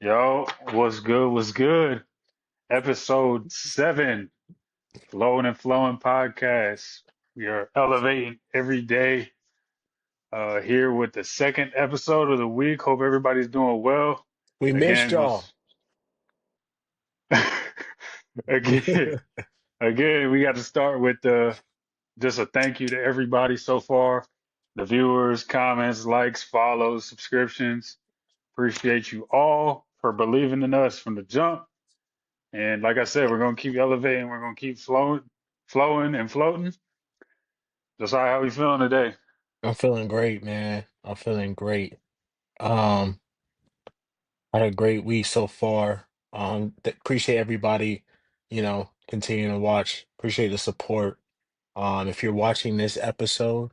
Yo, what's good? What's good? Episode 7, Floatin and Flowin podcast. We are elevating every day. Here with the second episode of the week. Hope everybody's doing well. We missed Again, y'all. was again, again. We got to start with just a thank you to everybody so far. The viewers, comments, likes, follows, subscriptions. Appreciate you all for believing in us from the jump. And like I said, we're gonna keep elevating. We're gonna keep flowing and floating. Josiah, how we feeling today? I'm feeling great, man. I'm feeling great. Um, had a great week so far. Appreciate everybody, continuing to watch. Appreciate the support. If you're watching this episode,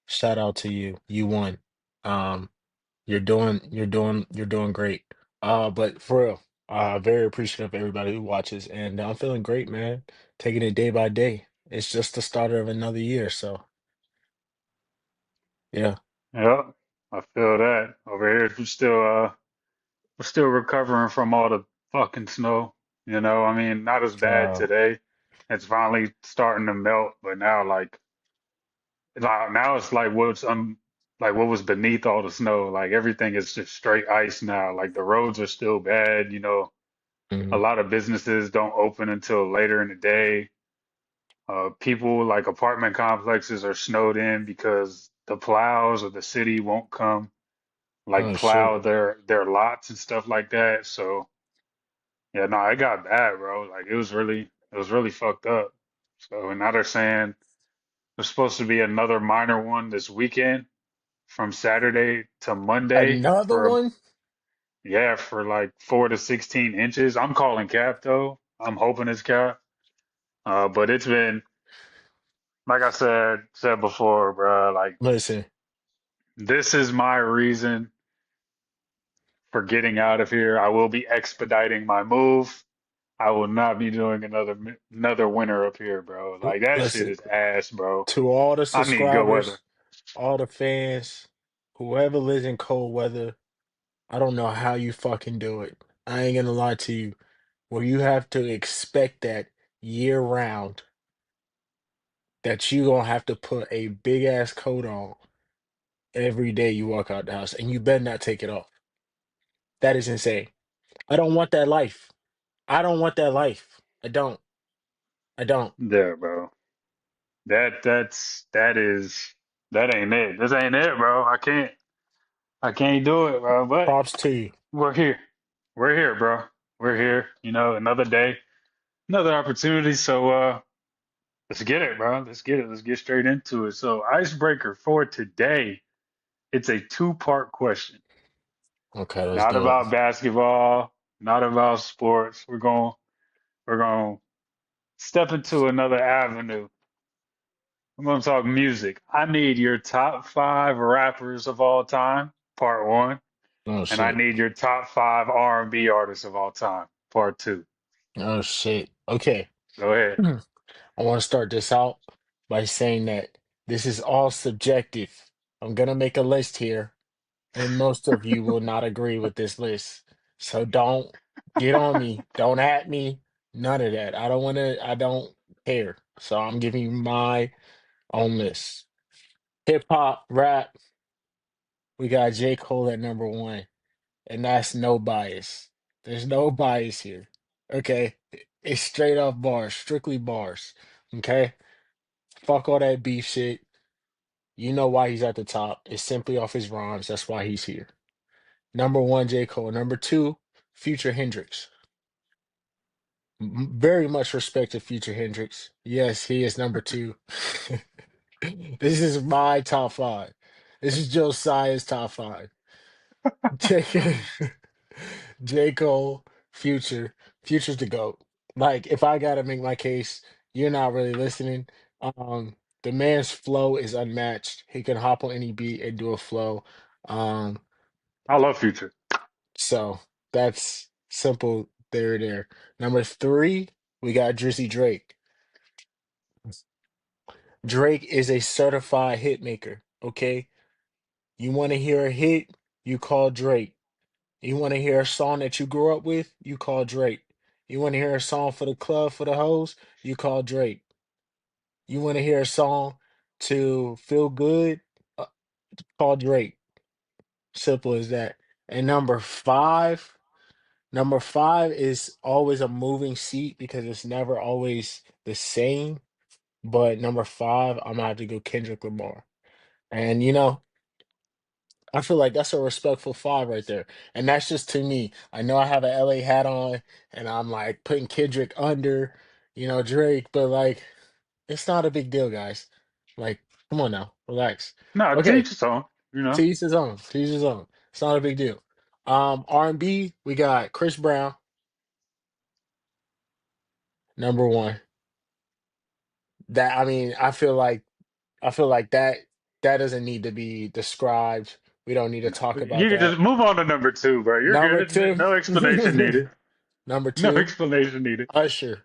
shout out to you. You won. Um, you're doing great. But for real, very appreciative of everybody who watches, and I'm feeling great, man. Taking it day by day. It's just the start of another year, so yeah. Yep, I feel that. Over here, we're still recovering from all the fucking snow. I mean, not as bad Wow. today. It's finally starting to melt, but now it's like what was beneath all the snow. Like everything is just straight ice now. Like the roads are still bad. A Mhm. lot of businesses don't open until later in the day. People like apartment complexes are snowed in because the plows of the city won't come like Oh shit. plow their lots and stuff like that. So yeah, no, it got bad, bro. Like it was really fucked up. So and now they're saying there's supposed to be another minor one this weekend from Saturday to Monday Another for one? yeah, for like 4 to 16 inches. I'm calling cap though. I'm hoping it's cap. But it's been like I said before, bro. Like Listen, this is my reason for getting out of here. I will be expediting my move. I will not be doing another winter up here, bro. Like that shit listen, is ass, bro. to all the I need good weather. subscribers, all the fans, whoever lives in cold weather, I don't know how you fucking do it. I ain't gonna lie to you. Where you have to expect that year round, that you gonna have to put a big ass coat on every day you walk out the house, and you better not take it off. That is insane. I don't want that life. I don't want that life. I don't. I don't. Yeah, bro. That ain't it. This ain't it, bro. I can't do it, bro. But Props to you. we're here. We're here, bro. We're here. Another day, another opportunity. So let's get it, bro. Let's get it. Let's get straight into it. So icebreaker for today. It's a two-part question. Okay, let's Not do it. about basketball, not about sports. We're going to step into another avenue. I'm going to talk music. I need your top 5 rappers of all time, part 1, Oh and I shit. need your top 5 R&B artists of all time, part 2. Oh shit. Okay. Go ahead. I want to start this out by saying that this is all subjective. I'm gonna make a list here, and most of you will not agree with this list. So don't get on me. Don't at me. None of that. I don't care. So I'm giving you my own list. Hip hop, rap, we got J. Cole at number one. And that's no bias. There's no bias here. Okay? It's straight off bars, strictly bars. Okay? Fuck all that beef shit. You know why he's at the top. It's simply off his rhymes. That's why he's here. Number one, J. Cole. Number two, Future Hendrix. Very much respect to Future Hendrix. Yes, he is number two. This is my top five. This is Josiah's top five. J. J. Cole, Future, Future's the GOAT. Like, if I gotta make my case, you're not really listening. The man's flow is unmatched. He can hop on any beat and do a flow. Um, I love Future. so that's simple there. Number three, we got Drizzy Drake. Drake is a certified hit maker. Okay. You want to hear a hit, you call Drake. You want to hear a song that you grew up with? You call Drake. You want to hear a song for the club for the hoes? You call Drake. You want to hear a song to feel good? Uh, Call Drake. Simple as that. And number five is always a moving seat because it's never always the same. But number five, I'm gonna have to go Kendrick Lamar. And I feel like that's a respectful five right there. And that's just to me. I know I have an LA hat on and I'm like putting Kendrick under, Drake, but like it's not a big deal, guys. Like, come on now, relax. No, Okay, teach your song. You know. to each his own. To each his own. It's not a big deal. R&B, we got Chris Brown, number one. That I mean, I feel like that doesn't need to be described. We don't need to talk about You can that. just move on to number two, bro. You're Number good. two, No explanation needed. number No two, explanation needed. Usher.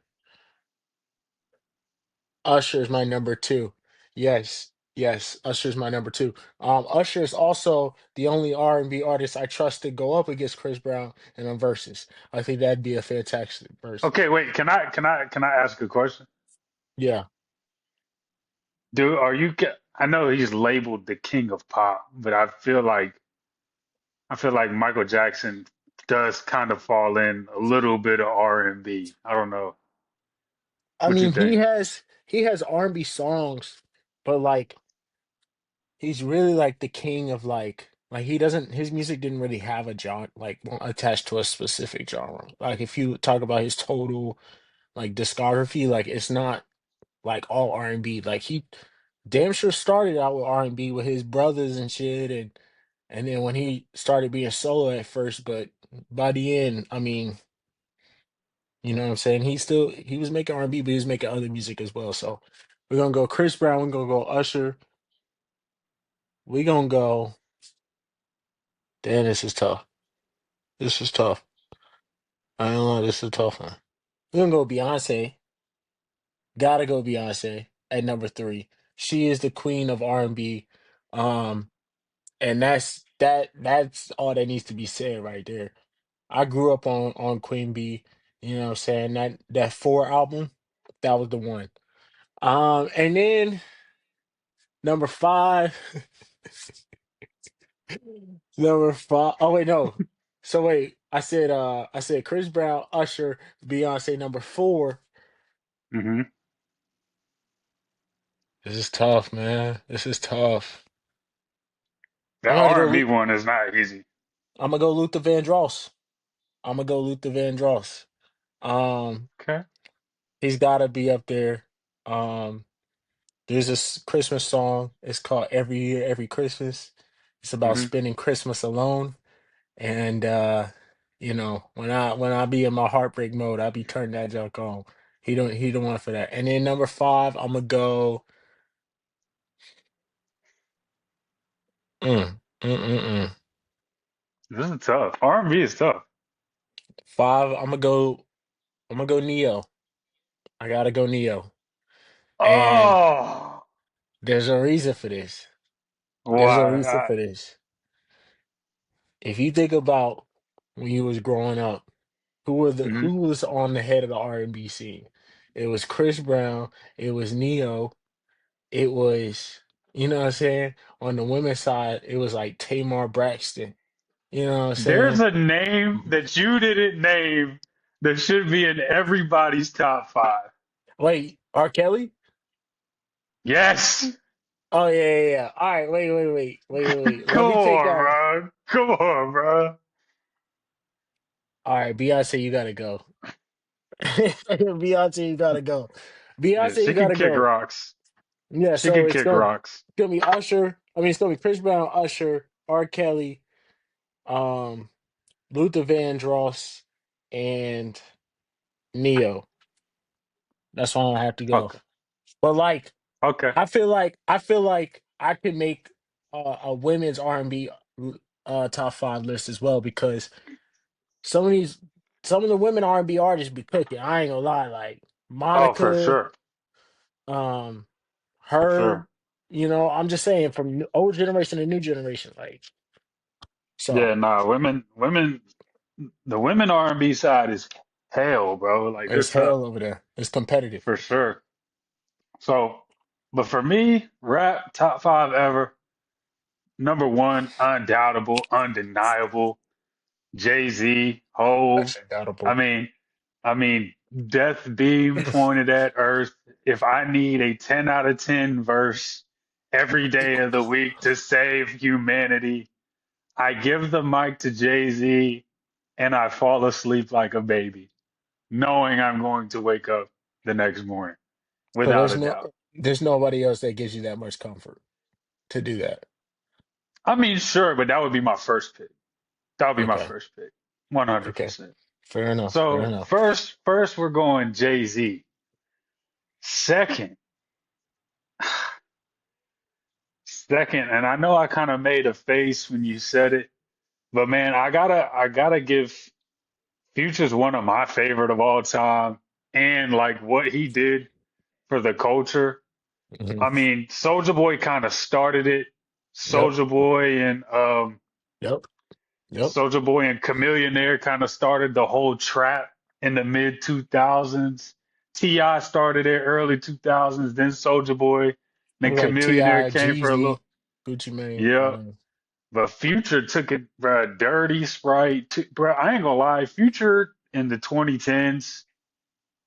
Usher's my number two. Yes, yes, Usher's my number two. Usher is also the only R&B artist I trust to go up against Chris Brown in a versus. I think that'd be a fantastic versus. Okay, wait. Can I ask a question? Yeah. Dude, I know he's labeled the king of pop, but I feel like Michael Jackson does kind of fall in a little bit of R&B. I don't know. I What you mean, he think? has he has R&B songs, but like he's really like the king of like he doesn't his music didn't really have a genre like attached to a specific genre. Like if you talk about his total like discography, like it's not like all R&B. Like he damn sure started out with R&B with his brothers and shit and then when he started being solo at first, but by the end, I mean, you know what I'm saying? He was making R&B, but he was making other music as well. So we're gonna go Chris Brown, we're gonna go Usher, we're gonna go damn, this is tough. This is tough. I don't know, this is a tough one. We're gonna go Beyonce. Gotta go Beyonce at number three. She is the queen of R&B. Um, and that's all that needs to be said right there. I grew up on Queen Bee, you know what I'm saying? That four album, that was the one. And then number five, number five. Oh wait, no. So wait, I said Chris Brown, Usher, Beyonce number four. Hmm. This is tough, man. This is tough. That I'm gonna go. R&B one is not easy. I'm gonna go Luther Vandross. I'm gonna go Luther Vandross. Um, Okay. he's got to be up there. Um, there's this Christmas song. It's called "Every Year, Every Christmas." It's about Hmm. spending Christmas alone, and when I be in my heartbreak mode, I be turning that junk on. He don't want for that. And then number five, I'm gonna go. Mm, mm, mm, mm. This is tough. R&B is tough. Five, I'm gonna go Neo. I gotta go Neo. And Oh, there's a reason for this. There's a why? reason for this. If you think about when you was growing up, Mhm. who was on the head of the R&B scene? It was Chris Brown, it was Neo, it was, you know what I'm saying? On the women's side, it was like Tamar Braxton. You know what I'm There's saying? a name that you didn't name that should be in everybody's top five. Wait, R. Kelly? Yes. Oh yeah, yeah, yeah. All right, wait. Let Come me take on, that. bro. Come on, bro. All right, Beyonce, you gotta go. Beyonce, you gotta go. Yeah, Beyonce, she you can gotta kick go. rocks. Yeah, She so can it's kick gonna rocks. it's gonna be Usher. I mean, it's gonna be Chris Brown, Usher, R. Kelly, um, Luther Vandross, and Neo. That's why I have to go. Okay. But like, Okay. I feel like I could make a women's R&B top five list as well because some of these some of the women R&B artists be cooking. I ain't gonna lie, like Oh, for Monica, sure. um, For sure. her. I'm just saying from old generation to new generation, like. Yeah, So nah, the women R&B side is hell, bro. Like they're it's tough hell over there. It's competitive. for sure. So, but for me, rap top five ever. Number one, undoubtable, undeniable. Jay-Z, That's Hove. I undoubtable. mean, I mean, death beam pointed at Earth. If I need a 10 out of 10 verse every day of the week to save humanity, I give the mic to Jay-Z and I fall asleep like a baby, knowing I'm going to wake up the next morning, So without a doubt. there's nobody else that gives you that much comfort to do that. I mean, sure, but that would be my first pick. That would be my Okay. first pick, Okay. 100%. Fair enough. Fair So enough. first we're going Jay-Z. Second, second, and I know I kind of made a face when you said it, but man, I gotta give Future's one of my favorite of all time, and like what he did for the culture. Hmm. I mean, Soulja Boy kind of started it. Yep. Soulja Boy and Yep. Yep. Soulja Boy and Chameleonaire kind of started the whole trap in the mid 2000s. T.I. started it early 2000s, then Soulja Boy, It then was like Chameleonaire T.I., came for a Jeezy, little. Gucci Mane. Yeah, but Future took it, bruh, Dirty Sprite. Bruh, I ain't gonna lie, Future in the 2010s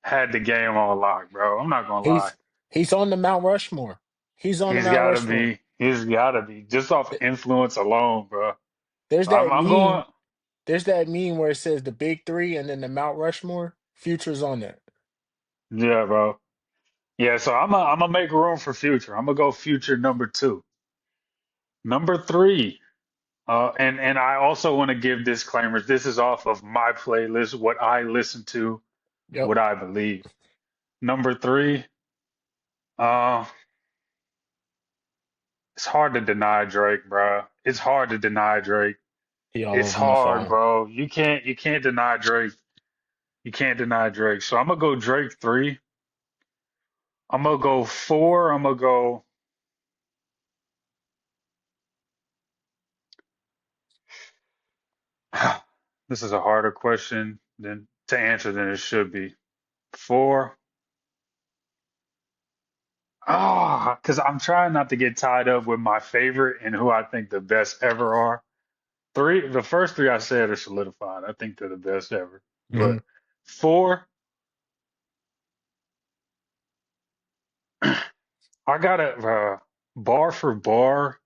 had the game on lock, bro. I'm not gonna lie. He's he's on the Mount Rushmore. He's on the He's Mount gotta Rushmore. be. He's gotta be. Just off Th- influence alone, bro. There's that I'm going. meme. There's that meme where it says the big three and then the Mount Rushmore. Future's on there. Yeah, bro. Yeah, so I'm gonna make room for Future. I'm gonna go Future number two. Number three, and I also want to give disclaimers. This is off of my playlist, what I listen to, Yep. what I believe. Number three, uh, it's hard to deny Drake, bro. It's hard to deny Drake. He all It's over my hard, phone. bro. You can't deny Drake. You can't deny Drake. So I'm gonna go Drake three. I'm gonna go four. I'm gonna go. This is a harder question than to answer than it should be. Four. Ah, because I'm trying not to get tied up with my favorite and who I think the best ever are. Three, the first three I said are solidified. I think they're the best ever. Hmm. But four, I gotta bar for bar.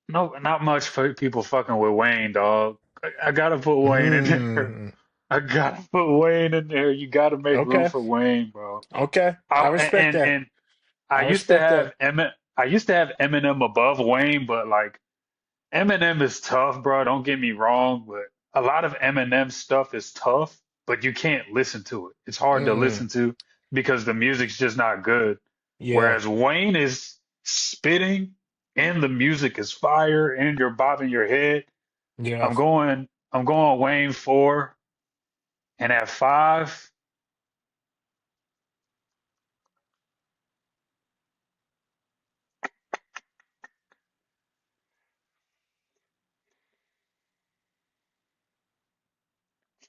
No, not much for people fucking with Wayne, dog. I gotta put Wayne in there. Mm. I gotta put Wayne in there. You gotta make room Okay. for Wayne, bro. Okay. I respect that. And I I used to respect have that. I used to have Eminem above Wayne, but like Eminem is tough, bro. Don't get me wrong, but a lot of Eminem stuff is tough, but you can't listen to it. It's hard to Mm. listen to because the music's just not good. Yeah. Whereas Wayne is spitting and the music is fire and you're bobbing your head. Yeah. I'm going Wayne four, and at five,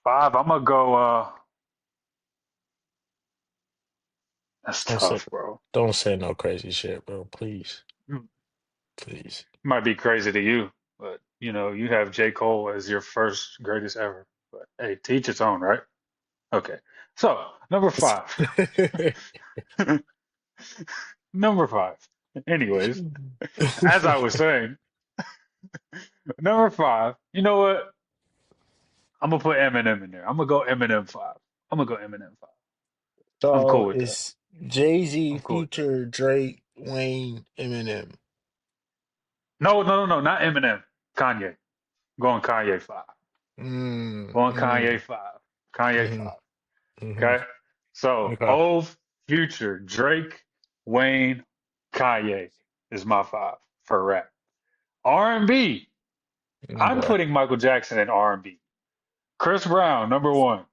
I'm gonna go that's Don't say tough, bro. don't say no crazy shit, bro. Please. Mm, Please. might be crazy to you, but you know, you have J. Cole as your first greatest ever. But hey, teach its own, right? Okay. So, number five. Number five. Anyways, as I was saying, number five, you know what? I'm gonna put Eminem in there. I'm gonna go Eminem five. I'm gonna go Eminem five. I'm So cool with that. it's Jay-Z, I'm cool with that. Future, Drake, Wayne, Eminem. No, not Eminem. Kanye. Going Kanye five. Mm, Going mm, Kanye five. Kanye mm, five. mm. Okay. So Okay. Hove, Future, Drake, Wayne, Kanye is my five for rap. R&B. Oh I'm boy. putting Michael Jackson in R&B. Chris Brown, number one.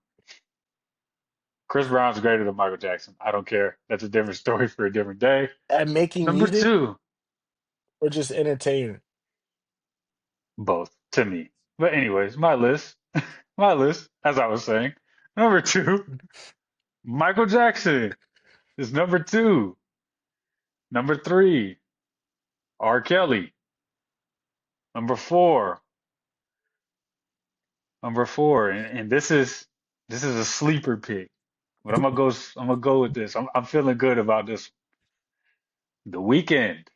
Chris Brown's greater than Michael Jackson. I don't care. That's a different story for a different day. At making Number music two, or just entertaining? both to me. But anyways, my list, my list, as I was saying, number two, Michael Jackson is number two. Number three, R. Kelly. Number four, number four, and this is a sleeper pick. But I'm gonna go with this. I'm feeling good about this. The Weekend,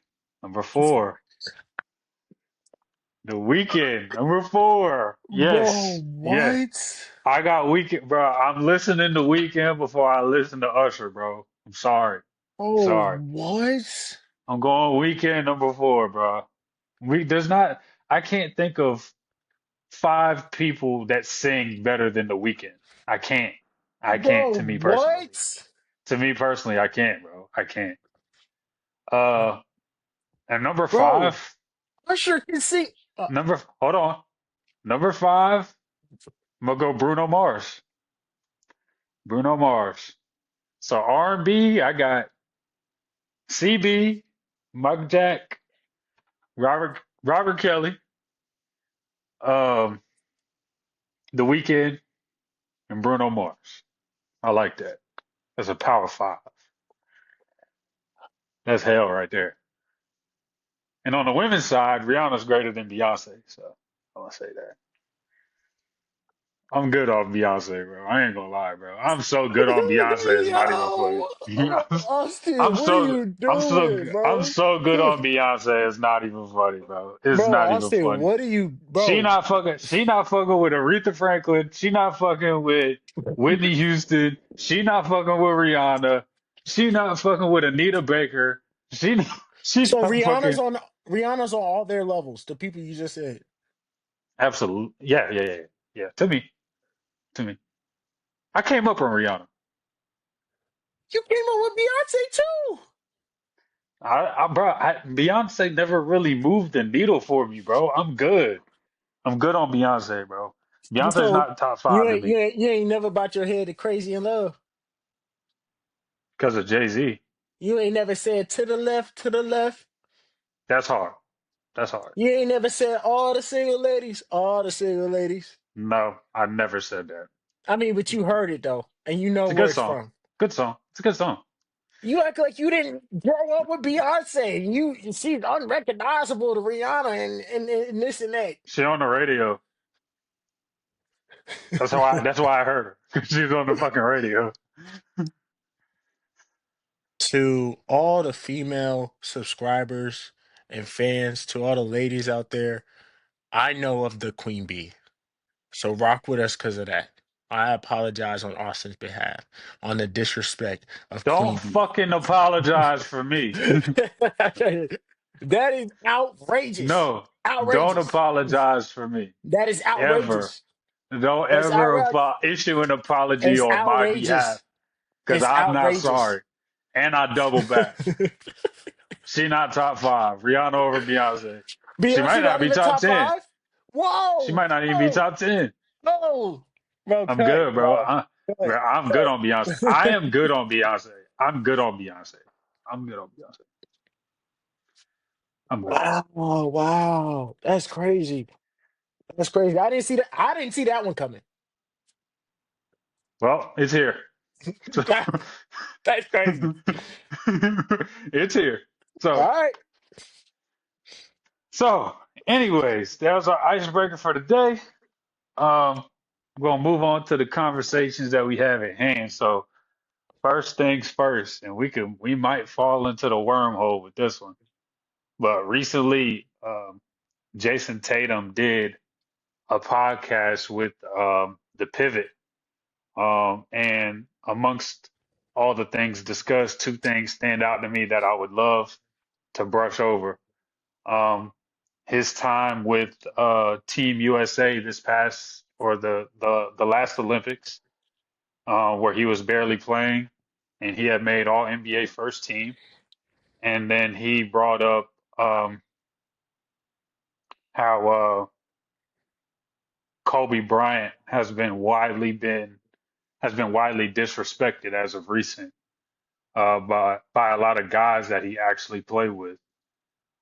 number four. The Weekend, number four. Bro, Yes, yes. what? I got Weekend, bro. I'm listening to Weekend before I listen to Usher, bro. I'm sorry. Oh, Sorry. what? I'm going Weekend number four, bro. There's not. I can't think of five people that sing better than The Weeknd. I can't. I can't. Bro, To me personally. what? To me personally, I can't, bro. I can't. Uh, and number Bro, five. Usher can sing. Hold on. Number five. I'm gonna go Bruno Mars. Bruno Mars. So R&B, I got CB, Mike Jack, Robert Kelly, um, The Weeknd, and Bruno Mars. I like that. That's a power five. That's hell right there. And on the women's side, Rihanna's greater than Beyonce. So I'm gonna say that. I'm good on Beyonce, bro. I ain't gonna lie, bro. I'm so good on Beyonce. It's not even funny. Yo, Austin, I'm what are so you I'm so doing, I'm bro? so good on Beyonce. It's not even funny, bro. It's Bro, not even Austin, funny. what are you, She bro? not fucking. She not fucking with Aretha Franklin. She not fucking with Whitney Houston. She not fucking with Rihanna. She not fucking with Anita Baker. She not, she So not fucking. Rihanna's on all their levels, the people you just said. Absolutely. Yeah, yeah, yeah, yeah. To me, to me. I came up on Rihanna. You came up with Beyonce too. Beyonce never really moved the needle for me, bro. I'm good. I'm good on Beyonce, bro. Beyonce's So not top five to me you ain't never about your head to crazy in love. because of Jay-Z. You ain't never said to the left, to the left. That's hard. That's hard. You ain't never said all the single ladies, all the single ladies. No, I never said that. I mean, but you heard it though, and you know It's a where good it's song. from. Good song. It's a good song. You act like you didn't grow up with Beyonce. She's unrecognizable to Rihanna and this and that. She on the radio. That's why I heard her. 'Cause she's on the fucking radio. To all the female subscribers and fans, to all the ladies out there, I know of the Queen Bee. So rock with us because of that. I apologize on Austin's behalf on the disrespect of Don't Queen Bee. fucking apologize for me. That is outrageous. No, don't Outrageous. apologize for me. That is Ever. outrageous. Don't That's ever outrageous. issue an apology It's on my behalf outrageous. because It's I'm not outrageous. sorry. And I double back. She not top five. Rihanna over Beyonce. She might Beyonce not not be even top top 10. five? She Whoa, might not even be whoa, top 10. whoa. Bro, I'm cut, good, bro. bro. Cut, Bro, I'm good on Beyonce. I cut. am good on Beyonce. I'm good on Beyonce. I'm good on Beyonce. I'm good. Wow, wow. That's crazy. That's crazy. I didn't see that one coming. Well, it's here. So That's crazy. it's here. All So right. so anyways, that was our icebreaker for the day. We're gonna move on to the conversations that we have at hand. So first things first, and we might fall into the wormhole with this one. But recently, Jayson Tatum did a podcast with the Pivot. And amongst all the things discussed, two things stand out to me that I would love to brush over. Um, his time with Team USA this past or the last Olympics, where he was barely playing and he had made all NBA first team. And then he brought up how Kobe Bryant has been widely disrespected as of recent by a lot of guys that he actually played with.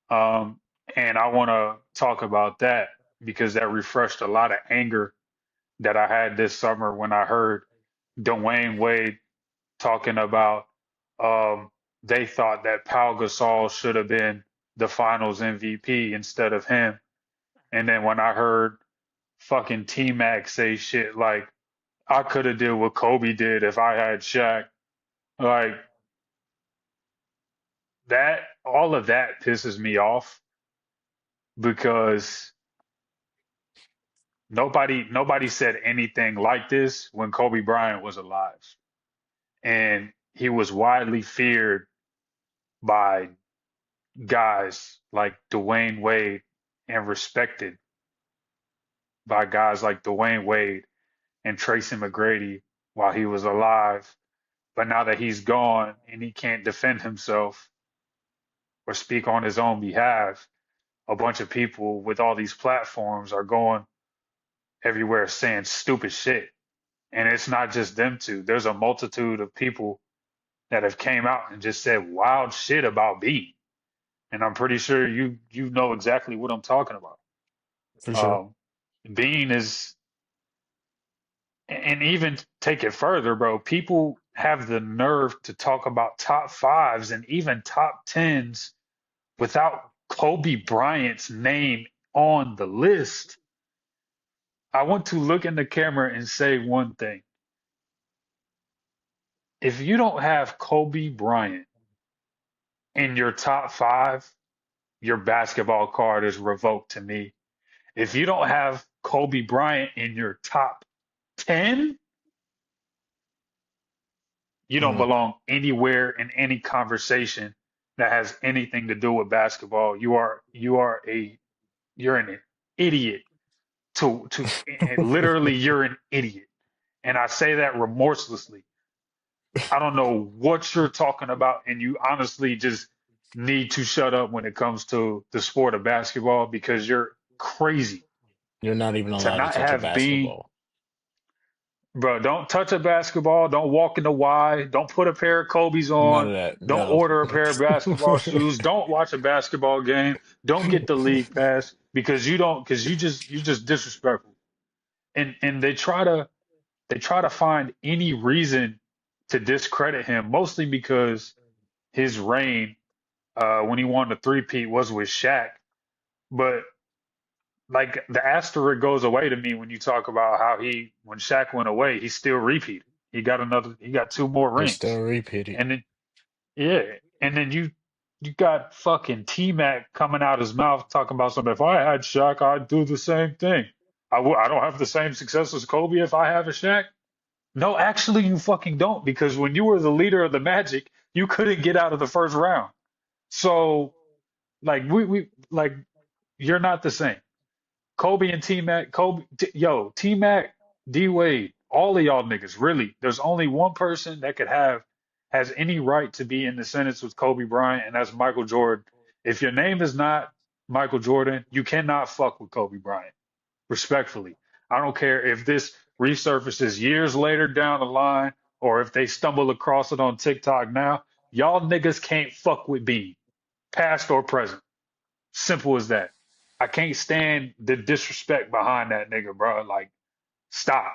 Um, and I want to talk about that. because that refreshed a lot of anger that I had this summer when I heard Dwayne Wade talking about they thought that Pau Gasol should have been the Finals MVP instead of him. And then when I heard fucking T Mac say shit like I could have did what Kobe did if I had Shaq, like that, all of that pisses me off because nobody said anything like this when Kobe Bryant was alive. And he was widely feared by guys like Dwayne Wade and respected by guys like Dwayne Wade and Tracy McGrady while he was alive. But now that he's gone and he can't defend himself or speak on his own behalf, a bunch of people with all these platforms are going everywhere saying stupid shit. And it's not just them two. There's a multitude of people that have came out and just said wild shit about B. And I'm pretty sure you know exactly what I'm talking about. For sure. Um, Bean is, and even take it further, bro. People have the nerve to talk about top fives and even top tens without Kobe Bryant's name on the list. I want to look in the camera and say one thing. If you don't have Kobe Bryant in your top five, your basketball card is revoked to me. If you don't have Kobe Bryant in your top 10, you don't Mm, belong anywhere in any conversation that has anything to do with basketball. You're an idiot to and literally you're an idiot. And I say that remorselessly. I don't know what you're talking about, and you honestly just need to shut up when it comes to the sport of basketball because you're crazy you're not even to allowed to not touch a have Bean. basketball. Bro, don't touch a basketball. Don't walk in the Y. Don't put a pair of Kobe's None on. of that. Don't No. order a pair of basketball shoes. Don't watch a basketball game. Don't get the league pass because you don't because you just disrespectful. And they try to find any reason to discredit him, mostly because his reign when he won the three-peat was with Shaq. But like the asterisk goes away to me when you talk about how when Shaq went away, he still repeated. He got two more It's still rings. repeated. And then yeah, and then you got fucking T Mac coming out his mouth talking about something. If I had Shaq, I'd do the same thing. I don't have the same success as Kobe if I have a Shaq. No, actually, you fucking don't because when you were the leader of the Magic, you couldn't get out of the first round. So like we like you're not the same. Kobe and T Mac, T Mac, D Wade, all of y'all niggas, really. There's only one person that has any right to be in the sentence with Kobe Bryant, and that's Michael Jordan. If your name is not Michael Jordan, you cannot fuck with Kobe Bryant. Respectfully. I don't care if this resurfaces years later down the line or if they stumble across it on TikTok now. Y'all niggas can't fuck with B, past or present. Simple as that. I can't stand the disrespect behind that nigga, bro. Like, stop,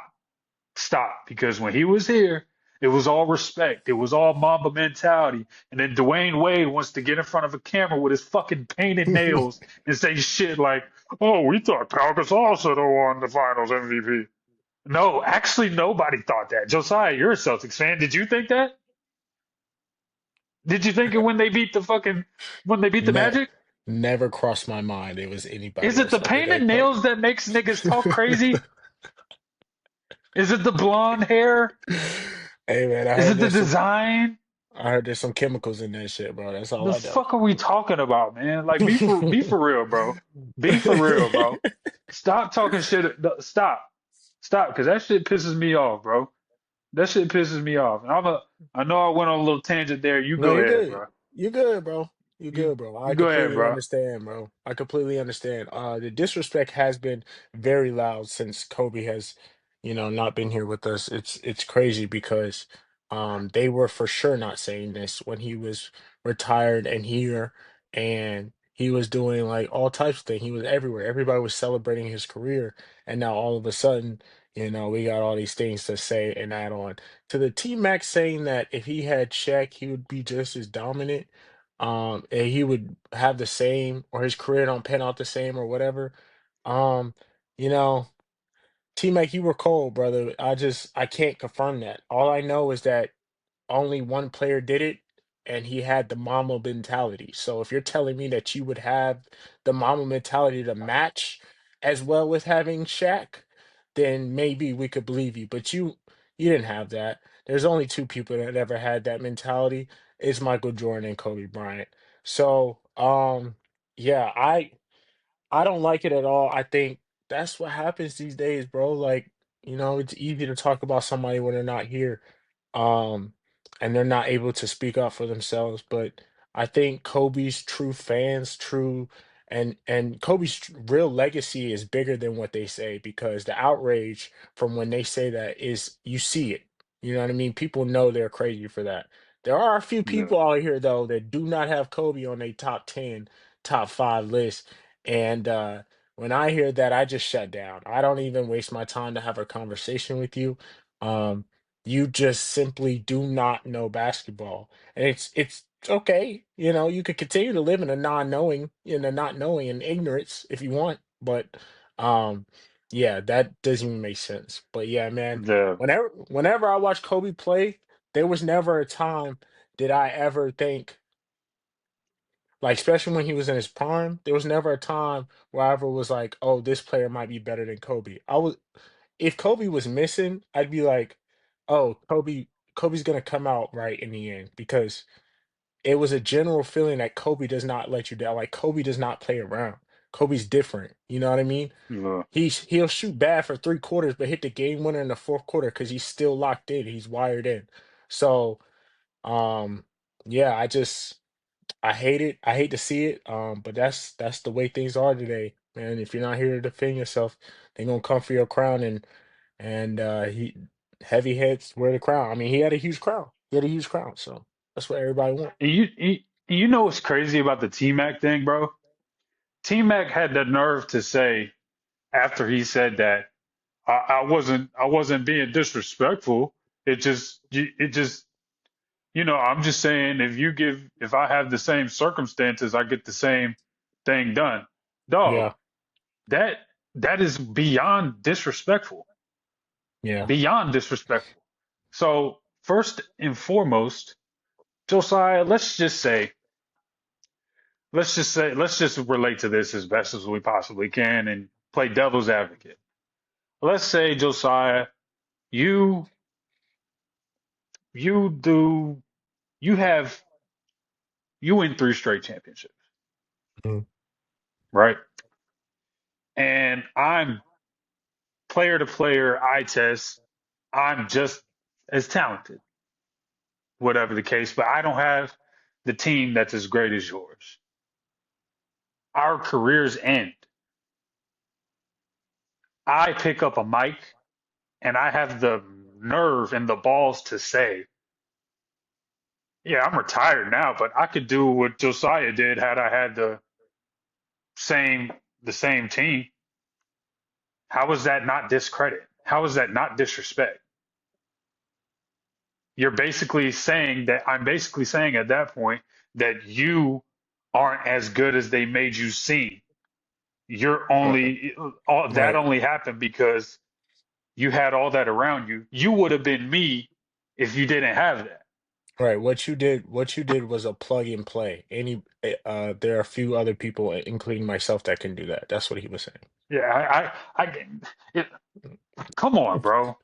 stop. Because when he was here, it was all respect. It was all Mamba mentality. And then Dwayne Wade wants to get in front of a camera with his fucking painted nails and say shit like, "Oh, we thought Pau Gasol should have won the Finals MVP." No, actually, nobody thought that. Josiah, you're a Celtics fan. Did you think that? Did you think it when they beat the Ne Magic? Never crossed my mind it was Is anybody it else the other painted than Kobe. nails that makes niggas talk crazy? Is it the blonde hair? Hey man, Is it the design? I heard there's some chemicals in that shit, bro. That's all The I know. fuck are we talking about, man? Like, be for real, bro. Be for real, bro. Stop talking shit. Stop, stop, because that shit pisses me off, bro. That shit pisses me off. And I know I went on a little tangent there. You No, go you're ahead, good. bro. You good, bro. You You good, bro. you I go ahead, completely bro. understand, bro. I completely understand. The disrespect has been very loud since Kobe has, not been here with us. It's crazy because they were for sure not saying this when he was retired and here. And He was doing like all types of things. He was everywhere. Everybody was celebrating his career. And now all of a sudden, we got all these things to say and add on. To the T Max saying that if he had Shaq, he would be just as dominant. And he would have the same, or his career don't pan out the same or whatever. Um, you know, T Mac, you were cold, brother. I can't confirm that. All I know is that only one player did it, and he had the Mamba mentality. So if you're telling me that you would have the Mamba mentality to match as well with having Shaq, then maybe we could believe you. But you didn't have that. There's only two people that ever had that mentality. It's Michael Jordan and Kobe Bryant. So yeah, I don't like it at all. I think that's what happens these days, bro. Like, it's easy to talk about somebody when they're not here, um, and they're not able to speak up for themselves. But I think Kobe's true fans, true, and Kobe's real legacy is bigger than what they say because the outrage from when they say that is you see it. You know what I mean? People know they're crazy for that. There are a few Yeah. people out here though that do not have Kobe on their top 10, top five list. And when I hear that, I just shut down. I don't even waste my time to have a conversation with you. Um, you just simply do not know basketball. And it's okay. You could continue to live in a not knowing and ignorance if you want. But um, yeah, that doesn't even make sense. But yeah, man, The whenever I watch Kobe play, there was never a time did I ever think like, especially when he was in his prime, there was never a time where I ever was like, "Oh, this player might be better than Kobe." If Kobe was missing, I'd be like, "Oh, Kobe's gonna come out right in the end," because it was a general feeling that Kobe does not let you down. Like Kobe does not play around. Kobe's different. You know what I mean? the He'll shoot bad for 3 quarters, but hit the game winner in the fourth quarter because he's still locked in. He's wired in. So, um, yeah, I hate it. I hate to see it. But that's the way things are today, man. If you're not here to defend yourself, they're gonna come for your crown and he heavy heads wear the crown. I mean, he had a huge crown. He had a huge crown, so that's what everybody want. you know what's crazy about the T Mac thing, bro? T Mac had the nerve to say after he said that I wasn't being disrespectful. It just I'm just saying if I have the same circumstances, I get the same thing done. Dog, Yeah, that that is beyond disrespectful. yeah. Beyond disrespectful. So first and foremost, Josiah, let's just relate to this as best as we possibly can and play devil's advocate. Let's say, Josiah, you you do you have you win three straight championships, Mhm. right? And I'm player to player, eye test, I'm just as talented, whatever the case, but I don't have the team that's as great as yours. Our careers end. I pick up a mic and I have the nerve and the balls to say, yeah, I'm retired now, but I could do what Josiah did had I had same the same team. How is that not discredit? How is that not disrespect? I'm basically saying at that point that you aren't as good as they made you seem. You're Right, only all that right, only happened because you had all that around you. You would have been me if you didn't have that. right. What you did was a plug and play. There are a few other people, including myself, that can do that. That's what he was saying. Yeah, it, come on, bro.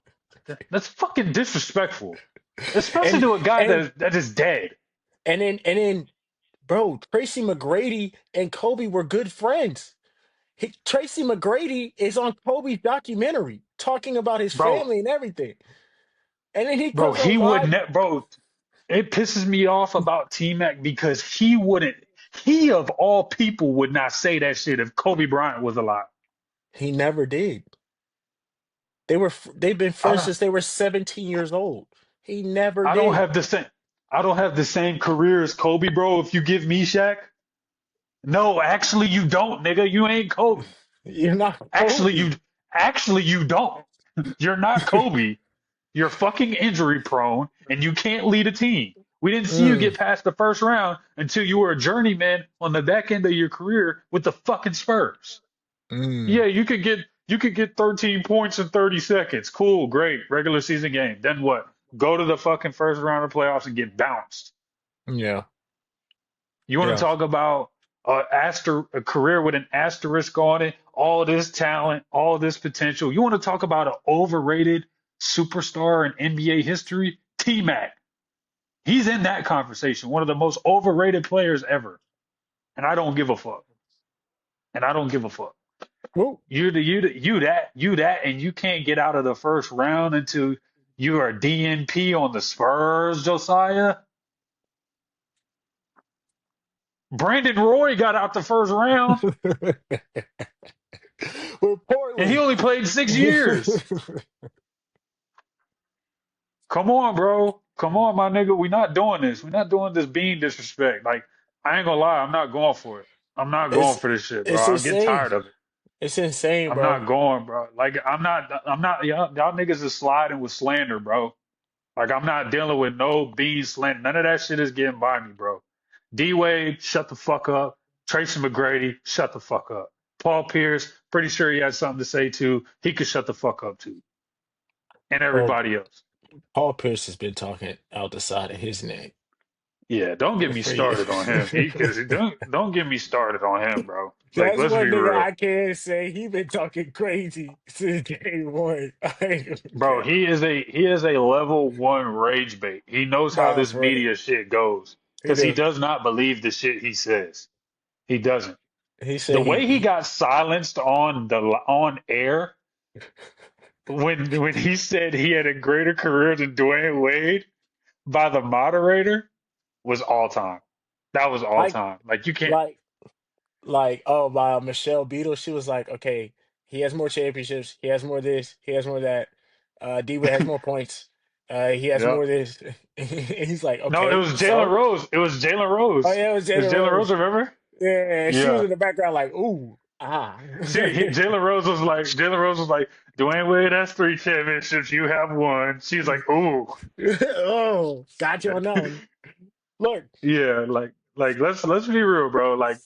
That's fucking disrespectful, especially And to a guy and that is dead, and then, bro, Tracy McGrady and Kobe were good friends. Tracy McGrady is on Kobe's documentary talking about his bro. family and everything. And then he Bro, comes on he would live. ne bro. It pisses me off about T Mac because he wouldn't. He of all people would not say that shit if Kobe Bryant was alive. He never did. They've been I friends don't. since they were 17 years old. He never I don't did. have the same. I don't have the same career as Kobe, bro. If you give me Shaq, No, actually you don't, nigga. You ain't Kobe. You're not Actually you Kobe. actually you don't. You're not Kobe. You're fucking injury prone and you can't lead a team. We didn't see you Mm, get past the first round until you were a journeyman on the back end of your career with the fucking Spurs. mm, Yeah, you could get 13 points in 30 seconds. Cool, great. Regular season game. Then what? Go to the fucking first round of playoffs and get bounced. yeah, You want to yeah. talk about a career with an asterisk on it, all this talent, all this potential. You want to talk about an overrated superstar in NBA history? T-Mac. He's in that conversation, one of the most overrated players ever. And I don't give a fuck. And I don't give a fuck. Well, You that, and you can't get out of the first round until you are DNP on the Spurs, Josiah. Brandon Roy got out the first round, with and he Portland. only played 6 years. Come on, bro. Come on, my nigga. We're not doing this. We're not doing this being disrespect. Like, I ain't gonna lie, I'm not going for it. I'm not going it's for this shit, bro. it's I'm getting insane. tired of it. It's insane, I'm bro. not going, bro. Like, I'm not, y'all niggas is sliding with slander, bro. Like, I'm not dealing with no being slander. None of that shit is getting by me, bro. D Wade, shut the fuck up. Tracy McGrady, shut the fuck up. Paul Pierce, pretty sure he had something to say too. He could shut the fuck up too. And Well, everybody else. Paul Pierce has been talking out the side of his neck Yeah, don't get me for you. started on him. He because don't get me started on him, bro. Like, That's let's one be nigga real. I can't say. He been talking crazy since day one. I ain't gonna Bro, cap. he is a level one rage bait. He knows how Nah, this for real. media shit goes. He Because he do. does not believe the shit he says. He doesn't. He The said way he got silenced on air when he said he had a greater career than Dwayne Wade by the moderator was all time. That was all like time. Like, you can't. like like by Michelle Beadle. She was like, okay, he has more championships. He has more this. He has more that. D Wade has more points. He has Yeah. more this. He's like, No, it okay, was Jalen so Rose. It was Jalen oh Rose. yeah, it was It's Jalen Jalen Rose, Rose. remember? Yeah, she was Yeah. in the background like, ooh, ah. Jalen Rose was like, Dwayne Wade has 3 championships. You have one. She's like, ooh. Oh, got you on that one. Look, Yeah, like let's be real, bro. Like,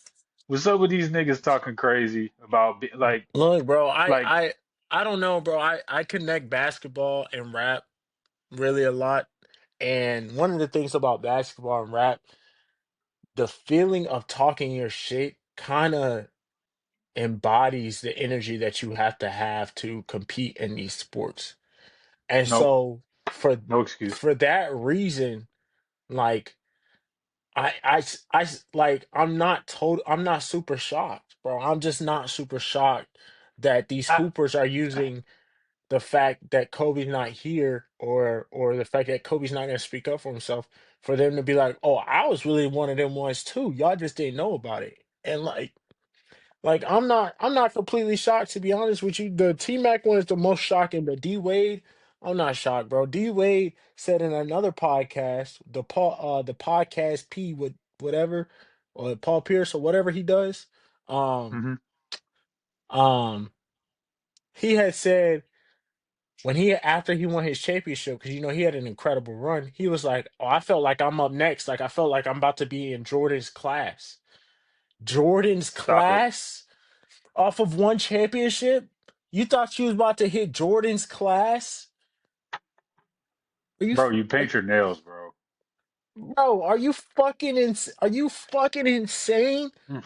what's up with these niggas talking crazy about look, bro. I like I I don't know, bro. I connect basketball and rap really a lot. And one of the things about basketball and rap, the feeling of talking your shit kind of embodies the energy that you have to compete in these sports. And nope, so no excuse. for that reason, like like I'm not super shocked, bro. I'm just not super shocked that these I, hoopers are using the fact that Kobe's not here or the fact that Kobe's not gonna speak up for himself for them to be like, oh, I was really one of them ones too. Y'all just didn't know about it. And like I'm not completely shocked to be honest with you. The T Mac one is the most shocking, but D Wade, I'm not shocked, bro. D Wade said in another podcast, the podcast P with whatever, or Paul Pierce or whatever he does, um hmm um he had said when he after he won his championship, because you know he had an incredible run, he was like, oh, I felt like I'm up next. Like I felt like I'm about to be in Jordan's class. Jordan's Stop it, class? Off of one championship? You thought you was about to hit Jordan's class? Are you, bro. You are, paint your nails, bro. bro? Are you fucking insane? Mm.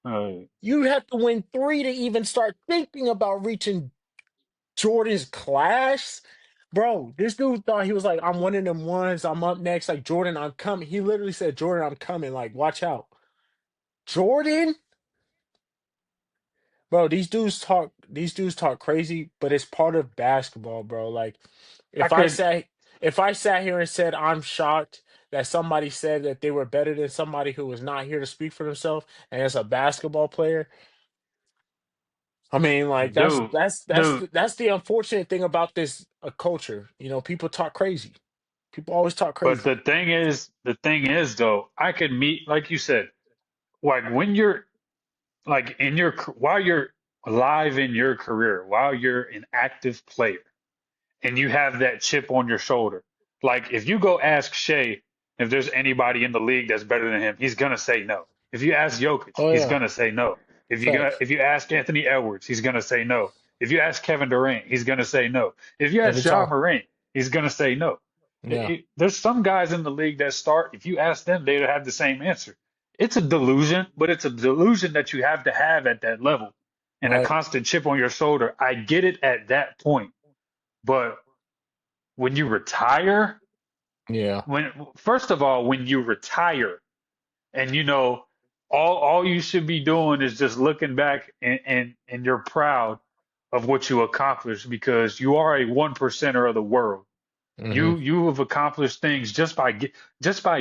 Uh, You have to win three to even start thinking about reaching Jordan's class, bro. This dude thought he was like, I'm one of them ones. I'm up next. Like Jordan, I'm coming. He literally said, Jordan, I'm coming. Like, watch out, Jordan. Bro, these dudes talk crazy, but it's part of basketball, bro. Like I if I could, sat if I sat here and said I'm shocked that somebody said that they were better than somebody who was not here to speak for themselves and it's a basketball player, I mean like dude, dude. that's the unfortunate thing about this culture. You know, people talk crazy. People always talk But crazy. the thing is though, I could meet, like you said. like when you're like in your while you're alive in your career, while you're an active player, and you have that chip on your shoulder. Like if you go ask Shea if there's anybody in the league that's better than him, he's gonna say no. If you ask Jokic, Oh he's yeah, gonna say no. facts. If you ask Anthony Edwards, he's gonna say no. If you ask Kevin Durant, he's gonna say no. If you Every ask Ja time. Morant, he's gonna say no. Yeah. There's some guys in the league that start. If you ask them, they'd have the same answer. It's a delusion, but it's a delusion that you have to have at that level and a Right. constant chip on your shoulder. I get it at that point, but when you retire, Yeah. when first of all, when you retire and all you should be doing is just looking back and you're proud of what you accomplished because you are a one percenter of the world. Hmm. You have accomplished things just by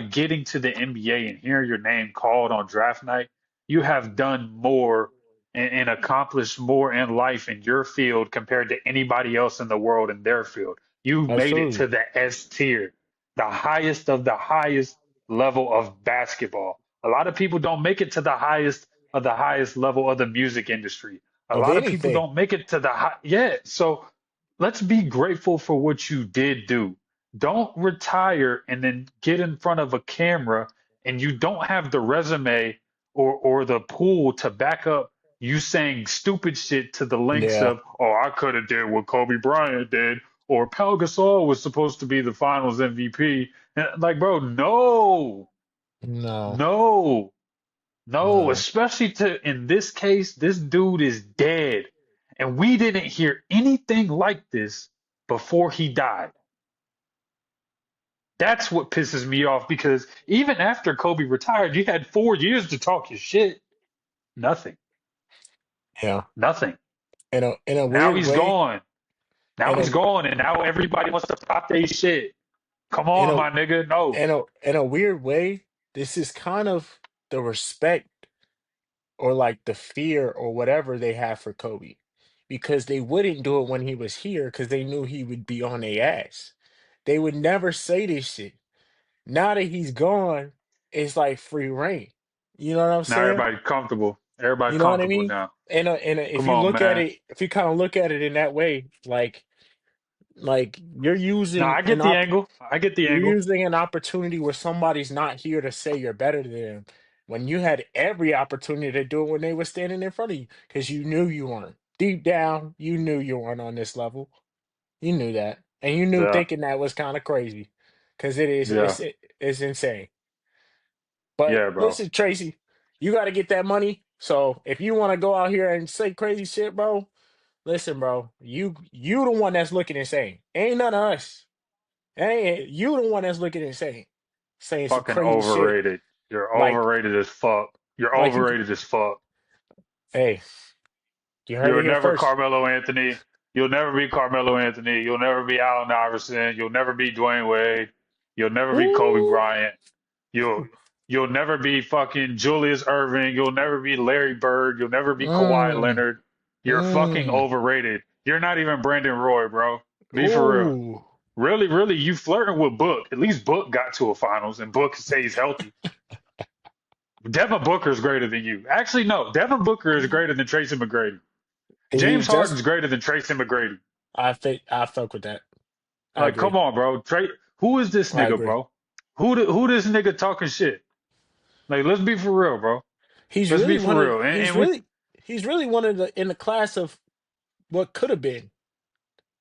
getting to the NBA and hearing your name called on draft night. You have done more and accomplished more in life in your field compared to anybody else in the world in their field. You made it to Absolutely. the S tier, the highest of the highest level of basketball. A lot of people don't make it to the highest of the highest level of the music industry. A Of lot of people anything. don't make it to the high. Yeah, so let's be grateful for what you did do. Don't retire and then get in front of a camera and you don't have the resume or the pool to back up you saying stupid shit to the links Yeah. of, oh, I could have did what Kobe Bryant did, or Pau Gasol was supposed to be the finals MVP. And like, bro, no, No. no, no, No. especially to in this case, this dude is dead. And we didn't hear anything like this before he died. That's what pisses me off because even after Kobe retired, you had 4 years to talk your shit. Nothing. Yeah. Nothing. In a Now weird he's way. gone. Now In he's a gone, and now everybody wants to pop their shit. Come in on, a my nigga. No. in a weird way, this is kind of the respect or like the fear or whatever they have for Kobe. Because they wouldn't do it when he was here because they knew he would be on their ass. They would never say this shit. Now that he's gone, it's like free reign. You know what I'm Now saying? everybody comfortable. Everybody You know what I comfortable mean? now. If Come you on, look at man. it, if you kind of look at it in that way, like Now I get the angle. I get the you're angle. using an opportunity where somebody's not here to say you're better than them when you had every opportunity to do it when they were standing in front of you because you knew you weren't. Deep down, you knew you weren't on this level. You knew that, and you knew Yeah. thinking that was kind of crazy because it is Yeah. it's insane. But Yeah, bro. listen, Tracy, you got to get that money. So if you want to go out here and say crazy shit, bro, listen, bro, you the one that's looking insane. Ain't none of us. Ain't you the one that's looking insane, saying some Fucking crazy shit overrated. You're like overrated as fuck. You're like you. overrated as fuck. Hey, you heard You're it here never first. Carmelo Anthony. You'll never be Carmelo Anthony. You'll never be Allen Iverson. You'll never be Dwayne Wade. You'll never be Kobe Ooh, Bryant. You'll you'll never be fucking Julius Irving. You'll never be Larry Bird. You'll never be Kawhi mm, Leonard. You're fucking mm, overrated. You're not even Brandon Roy, bro. Be for real. ooh. Really, really, you flirting with Book. At least Book got to a finals and Book stays healthy. Devin Booker is greater than you. Actually, no. Devin Booker is greater than Tracy McGrady. He James was just. Harden's greater than Tracy McGrady. I fuck with that. I Like, come agree. on, bro. Who is this I nigga, agree. bro? Who this nigga talking shit? Like, let's be for real, bro. He's Let's be really for one of. real. He's really one of the in the class of what could have been.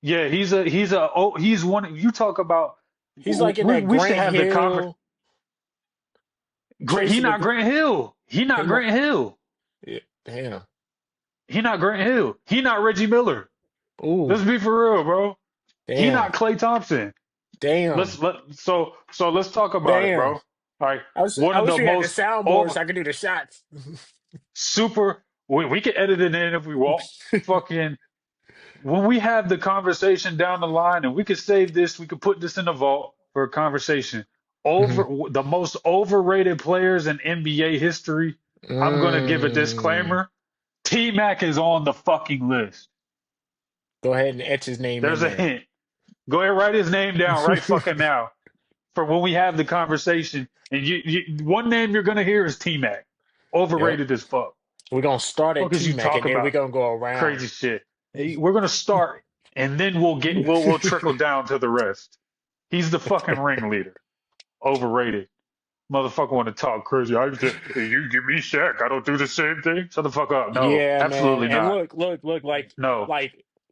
Yeah, he's one. You talk about He's like in that we should Grant have the conversation. Hill, He Tracy not McGrady. Grant Hill. He He not not. Grant Hill. Yeah, damn. He not Grant Hill. He not Reggie Miller. Ooh, Let's be for real, bro. He damn, not Klay Thompson. damn, So let's talk about it, damn. bro. Like one I of wish the we had the most soundboard over so I could do the shots. super. We can edit it in if we want. Fucking when we have the conversation down the line, and we could save this, we could put this in the vault for a conversation. Mhm. Over the most overrated players in NBA history. I'm gonna give a Mm. disclaimer. T Mac is on the fucking list. Go ahead and etch his name in There's a there. hint. Go ahead, write his name down right fucking now for when we have the conversation. And one name you're gonna hear is T Mac Yep. overrated as fuck. We're gonna start at Fuck is T you Mac and talking then we're about? gonna go around. Crazy shit. Hey, we're gonna start and then we'll trickle down to the rest. He's the fucking ringleader. Overrated. Motherfucker want to talk crazy. I just, you give me Shaq. I don't do the same thing. Shut the fuck up. No, Yeah, man. absolutely And not. look, No,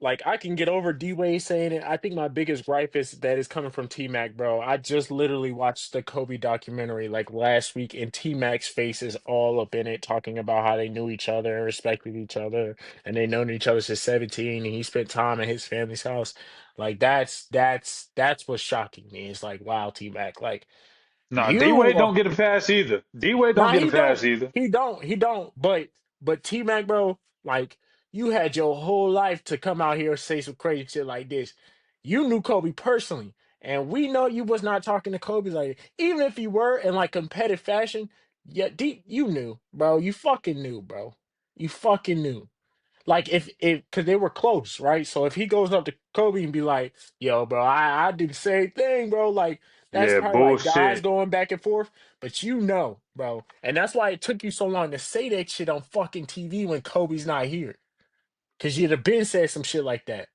like, I can get over D Wade saying it. I think my biggest gripe is that it's coming from T Mac, bro. I just literally watched the Kobe documentary like last week, and T Mac's face is all up in it, talking about how they knew each other and respected each other, and they known each other since 17, and he spent time at his family's house. Like that's what's shocking me. It's like, wow, T Mac, like nah. D you Wade are. don't get a pass either. D Wade don't Nah, get a he pass don't. either. He don't. But T Mac, bro, like you had your whole life to come out here and say some crazy shit like this. You knew Kobe personally, and we know you was not talking to Kobe like even if you were in like competitive fashion. Yeah, deep you knew, bro. You fucking knew, bro. You fucking knew. Like if because they were close, right? So if he goes up to Kobe and be like, "Yo, bro, I do the same thing, bro," like that's Yeah, probably like guys bullshit. going back and forth. But you know, bro, and that's why it took you so long to say that shit on fucking TV when Kobe's not here, because you'd have been said some shit like that.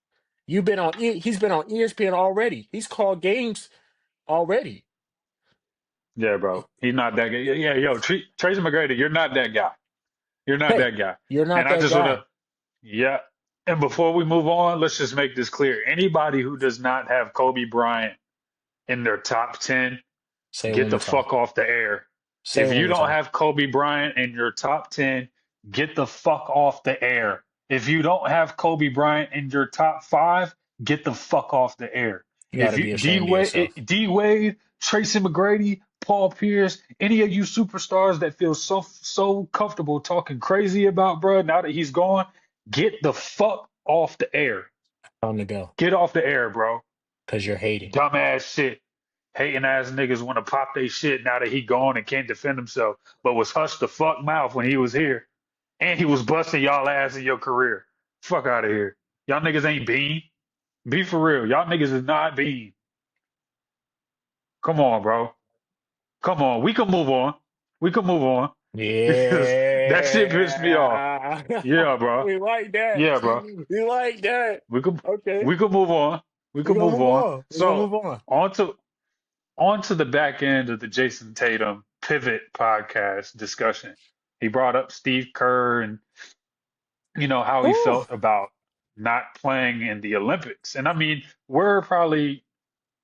You've been on, he's been on ESPN already. He's called games already. Yeah, bro. He's not that guy. Yeah, yeah, yo, Tracy McGrady, you're not that guy. You're not Hey, that guy. you're And not I that just want guy. to, yeah. And before we move on, let's just make this clear. Anybody who does not have Kobe Bryant in their top 10, Say it get one the more time. fuck off the air. Say it If one you more don't time. have Kobe Bryant in your top 10, get the fuck off the air. If you don't have Kobe Bryant in your top 5, get the fuck off the air. You got If to be you ashamed of yourself. D Wade, Tracy McGrady, Paul Pierce, any of you superstars that feel so comfortable talking crazy about bruh now that he's gone, get the fuck off the air. Time to go Get off the air, bro. because you're hating. Dumbass shit. Hating ass niggas want to pop they shit now that he gone and can't defend himself, but was hushed the fuck mouth when he was here. And he was busting y'all ass in your career. Fuck out of here. Y'all niggas ain't Bean. Be for real. Y'all niggas is not Bean. Come on, bro. Come on. We can move on. We can move on. Because that shit pissed me off. Yeah, Yeah, bro. we like that. Yeah, bro. We like that. We could Okay, we could move on. We we're could gonna move move on. on. We're gonna So move on. on to onto the back end of the Jason Tatum pivot podcast discussion. He brought up Steve Kerr and how he Whew. felt about not playing in the Olympics. And I mean, we're probably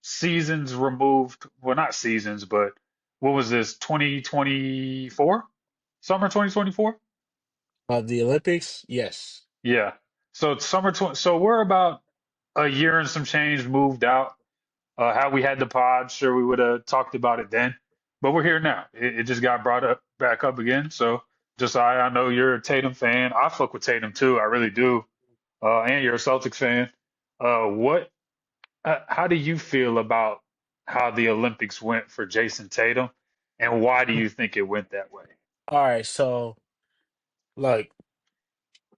seasons removed. Well, not seasons, but what was this? 2024? Summer 2024? Of the Olympics, yes. Yeah. So so we're about a year and some change moved out. How we had the pod, sure we would have talked about it then, but we're here now. It just got brought up back up again. So Josiah, I know you're a Tatum fan. I fuck with Tatum too. I really do. And you're a Celtics fan. What? How do you feel about how the Olympics went for Jason Tatum, and why do you think it went that way? All right, so look,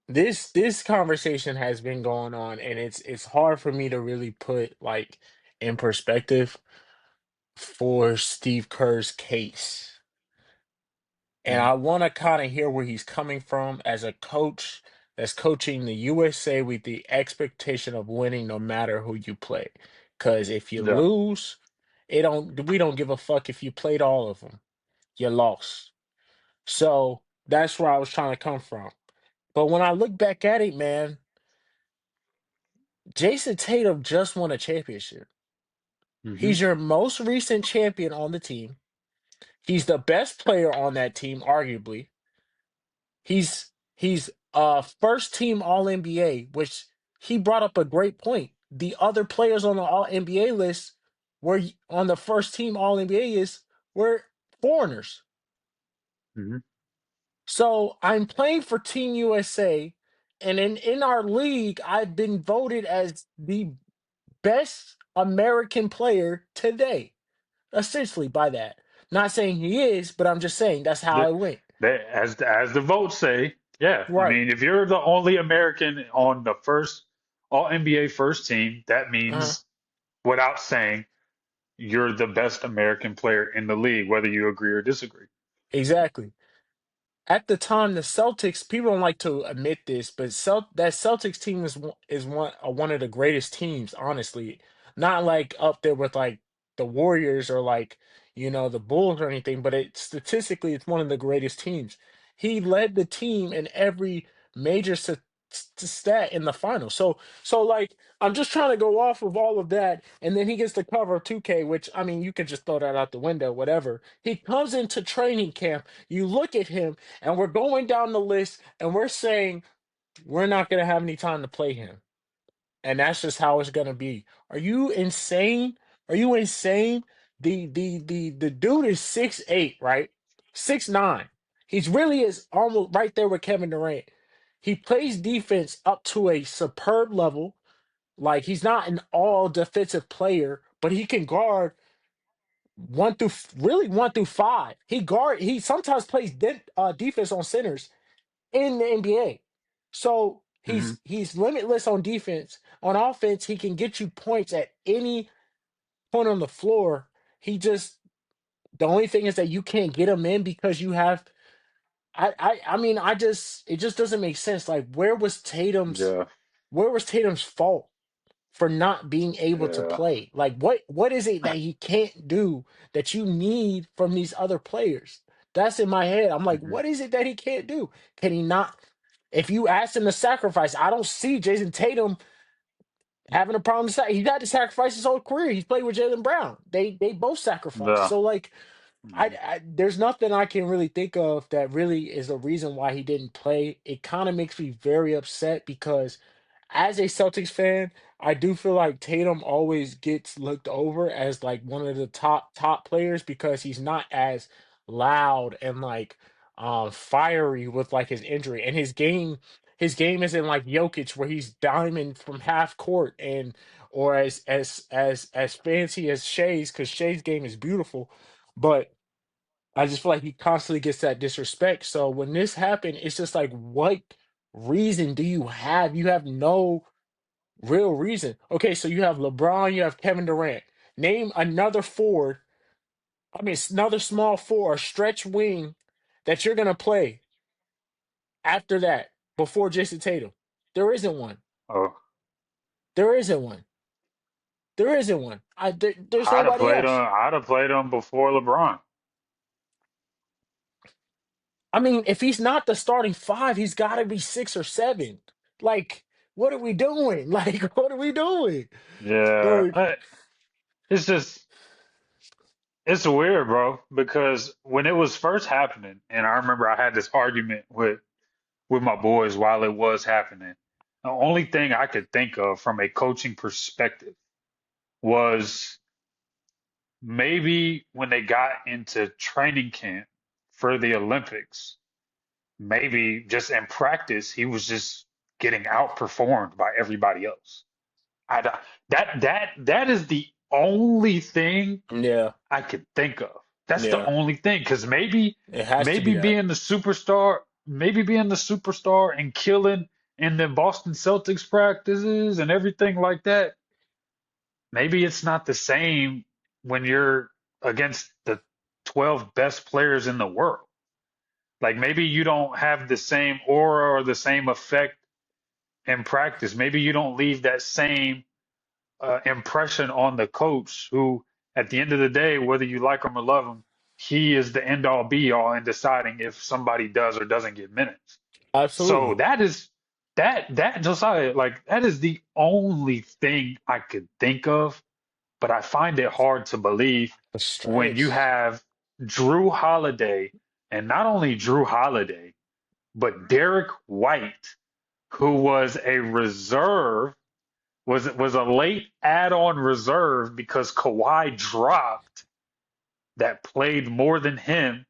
this conversation has been going on, and it's hard for me to really put like in perspective for Steve Kerr's case. And Mhm. I want to kind of hear where he's coming from as a coach that's coaching the USA with the expectation of winning no matter who you play. Because if you Yeah. lose, we don't give a fuck if you played all of them. You lost. So that's where I was trying to come from. But when I look back at it, man, Jason Tatum just won a championship. Hmm. He's your most recent champion on the team. He's the best player on that team, arguably. He's first team All NBA, which he brought up a great point. The other players on the All NBA list were on the first team All NBA is were foreigners. Hmm. So I'm playing for Team USA, and in our league, I've been voted as the best American player today. Essentially, by that, not saying he is, but I'm just saying that's how That, it went. as the votes say, yeah. I Right. mean, if you're the only American on the first All NBA first team, that Uh-huh. means, without saying, you're the best American player in the league, whether you agree or disagree. Exactly. at the time, the Celtics, people don't like to admit this, but that Celtics team is one of the greatest teams, honestly. Not like up there with like the Warriors or like, the Bulls or anything, but statistically it's one of the greatest teams. He led the team in every major stat in the final. So like I'm just trying to go off of all of that, and then he gets the cover of 2K, which I mean you can just throw that out the window, whatever. He comes into training camp, you look at him, and we're going down the list, and we're saying we're not gonna have any time to play him. And that's just how it's gonna be. Are you insane? Are you insane? The dude is 6'8", right? 6'9". He's really is almost right there with Kevin Durant. He plays defense up to a superb level. Like he's not an all defensive player, but he can guard really 1 through 5. He sometimes plays defense on centers in the NBA. So Hmm. he's limitless on defense. On offense, he can get you points at any point on the floor. The only thing is that you can't get him in because you have I mean I just it just doesn't make sense. Like Yeah, where was Tatum's fault for not being able to yeah. play? Like what is it that he can't do that you need from these other players? That's in my head. I'm like, Hmm. what is it that he can't do? Can he not? If you ask him to sacrifice, I don't see Jason Tatum having a problem. He had to sacrifice his whole career. He's played with Jalen Brown. They both sacrificed. Yeah. So like Hmm. there's nothing I can really think of that really is a reason why he didn't play. It kind of makes me very upset because as a Celtics fan, I do feel like Tatum always gets looked over as like one of the top players because he's not as loud and like fiery with like his injury and his game isn't like Jokic where he's diamond from half court and or as fancy as Shay's because Shay's game is beautiful, but I just feel like he constantly gets that disrespect. So when this happened, it's just like, what reason do you have? You have no real reason. Okay, so you have LeBron, you have Kevin Durant. Name another forward, I mean, another small four, stretch wing that you're going to play after that before Jason Tatum. There isn't one. Oh, There isn't one. There isn't one. There's I'd have nobody played him. else. I'd have played him before LeBron. I mean, if he's not the starting five, he's got to be 6 or 7. Like, what are we doing? Like, what are we doing? Yeah, Like, it's just it's weird, bro. Because when it was first happening, and I remember I had this argument with my boys while it was happening. The only thing I could think of from a coaching perspective was maybe when they got into training camp for the Olympics, maybe just in practice, he was just getting outperformed by everybody else. I that is the only thing yeah, I could think of. That's the yeah, only thing, because maybe it has to be maybe that. being the superstar and killing in the Boston Celtics practices and everything like that, maybe it's not the same when you're against the 12 best players in the world. Like maybe you don't have the same aura or the same effect in practice. Maybe you don't leave that same impression on the coach, who, at the end of the day, whether you like him or love him, he is the end all be all in deciding if somebody does or doesn't get minutes. So Absolutely. that Josiah, like that is the only thing I could think of, but I find it hard to believe A when you stretch. have Drew Holiday, and not only Drew Holiday, but Derek White, who was a reserve, was a late add-on reserve because Kawhi dropped, that played more than him,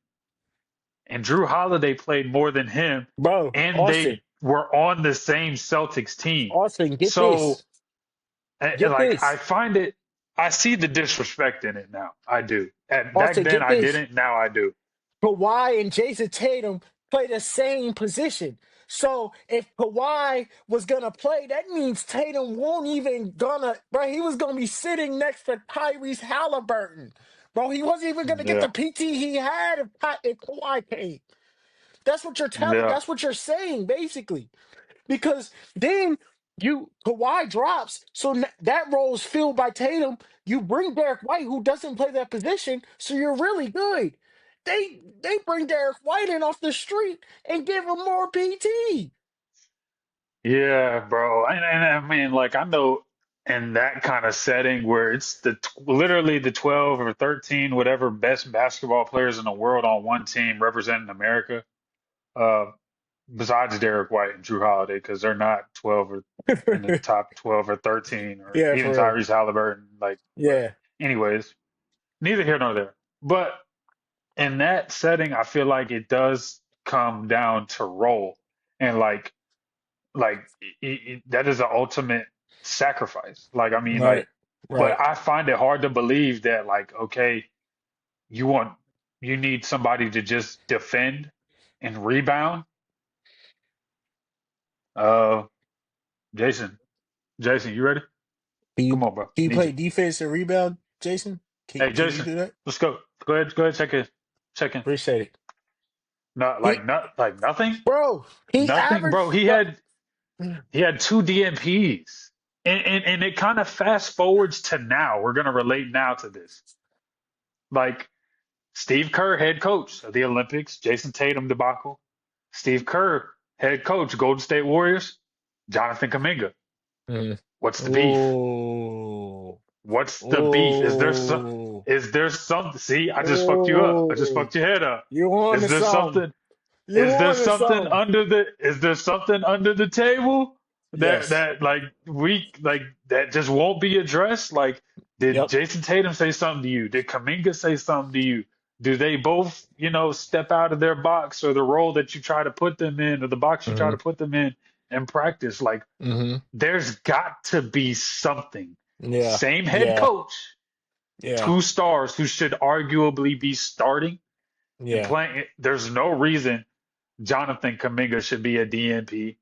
and Drew Holiday played more than him, Bro, and Austin, they were on the same Celtics team. Austin, get So, this. Get like, I this. find it, I see the disrespect in it now. I do. Back Austin, then, get I this. didn't. Now I do. Kawhi and Jason Tatum play the same position. So if Kawhi was gonna play, that means Tatum won't even bro, he was gonna be sitting next to Tyrese Halliburton. Bro, he wasn't even gonna get Yeah. the PT he had if Kawhi came. That's what you're telling. Yeah. That's what you're saying, basically. Because then Kawhi drops, so that role is filled by Tatum. You bring Derek White, who doesn't play that position, so you're really good. They bring Derek White in off the street and give him more PT. Yeah, bro. And I mean, like, I know in that kind of setting where it's literally the 12 or 13, whatever best basketball players in the world on one team representing America, uh, besides Derek White and Drew Holiday, because they're not 12 or in the top 12 or 13, or Yeah, even for real. Tyrese Halliburton, like, whatever. Yeah, Anyways, neither here nor there. But in that setting, I feel like it does come down to role. And like that is the ultimate sacrifice. Like, I mean, right, like, but right. I find it hard to believe that, like, okay, you want you need somebody to just defend and rebound. Uh, Jason, Jason, you ready? Can you Come on, bro. can you Need you. play defense and rebound, Jason? Hey, Can you Jason, do that? let's go. Go ahead, check in. Check in. Appreciate it. He, Not nothing, bro, he nothing, bro. averaged. He had two DNPs, and it kind of fast forwards to now. We're gonna relate now to this. Like, Steve Kerr, head coach of the Olympics, Jayson Tatum debacle. Steve Kerr, head coach, Golden State Warriors, Jonathan Kuminga. Mm. What's the beef? Oh, What's the beef? oh, Is there something? See, I just fucked you up. I just oh. fucked your head up. You on Is to there something. something? You on to something. Is there something under the table that Yes. that just won't be addressed? Like, did Yep. Jason Tatum say something to you? Did Kaminga say something to you? Do they both, step out of their box, or the role that you try to put them in, or the box you try Hmm. to put them in practice? Like, Hmm. there's got to be something. Yeah. Same head Yeah. coach, Yeah. two stars who should arguably be starting and Yeah. playing. There's no reason Jonathan Kuminga should be a DNP,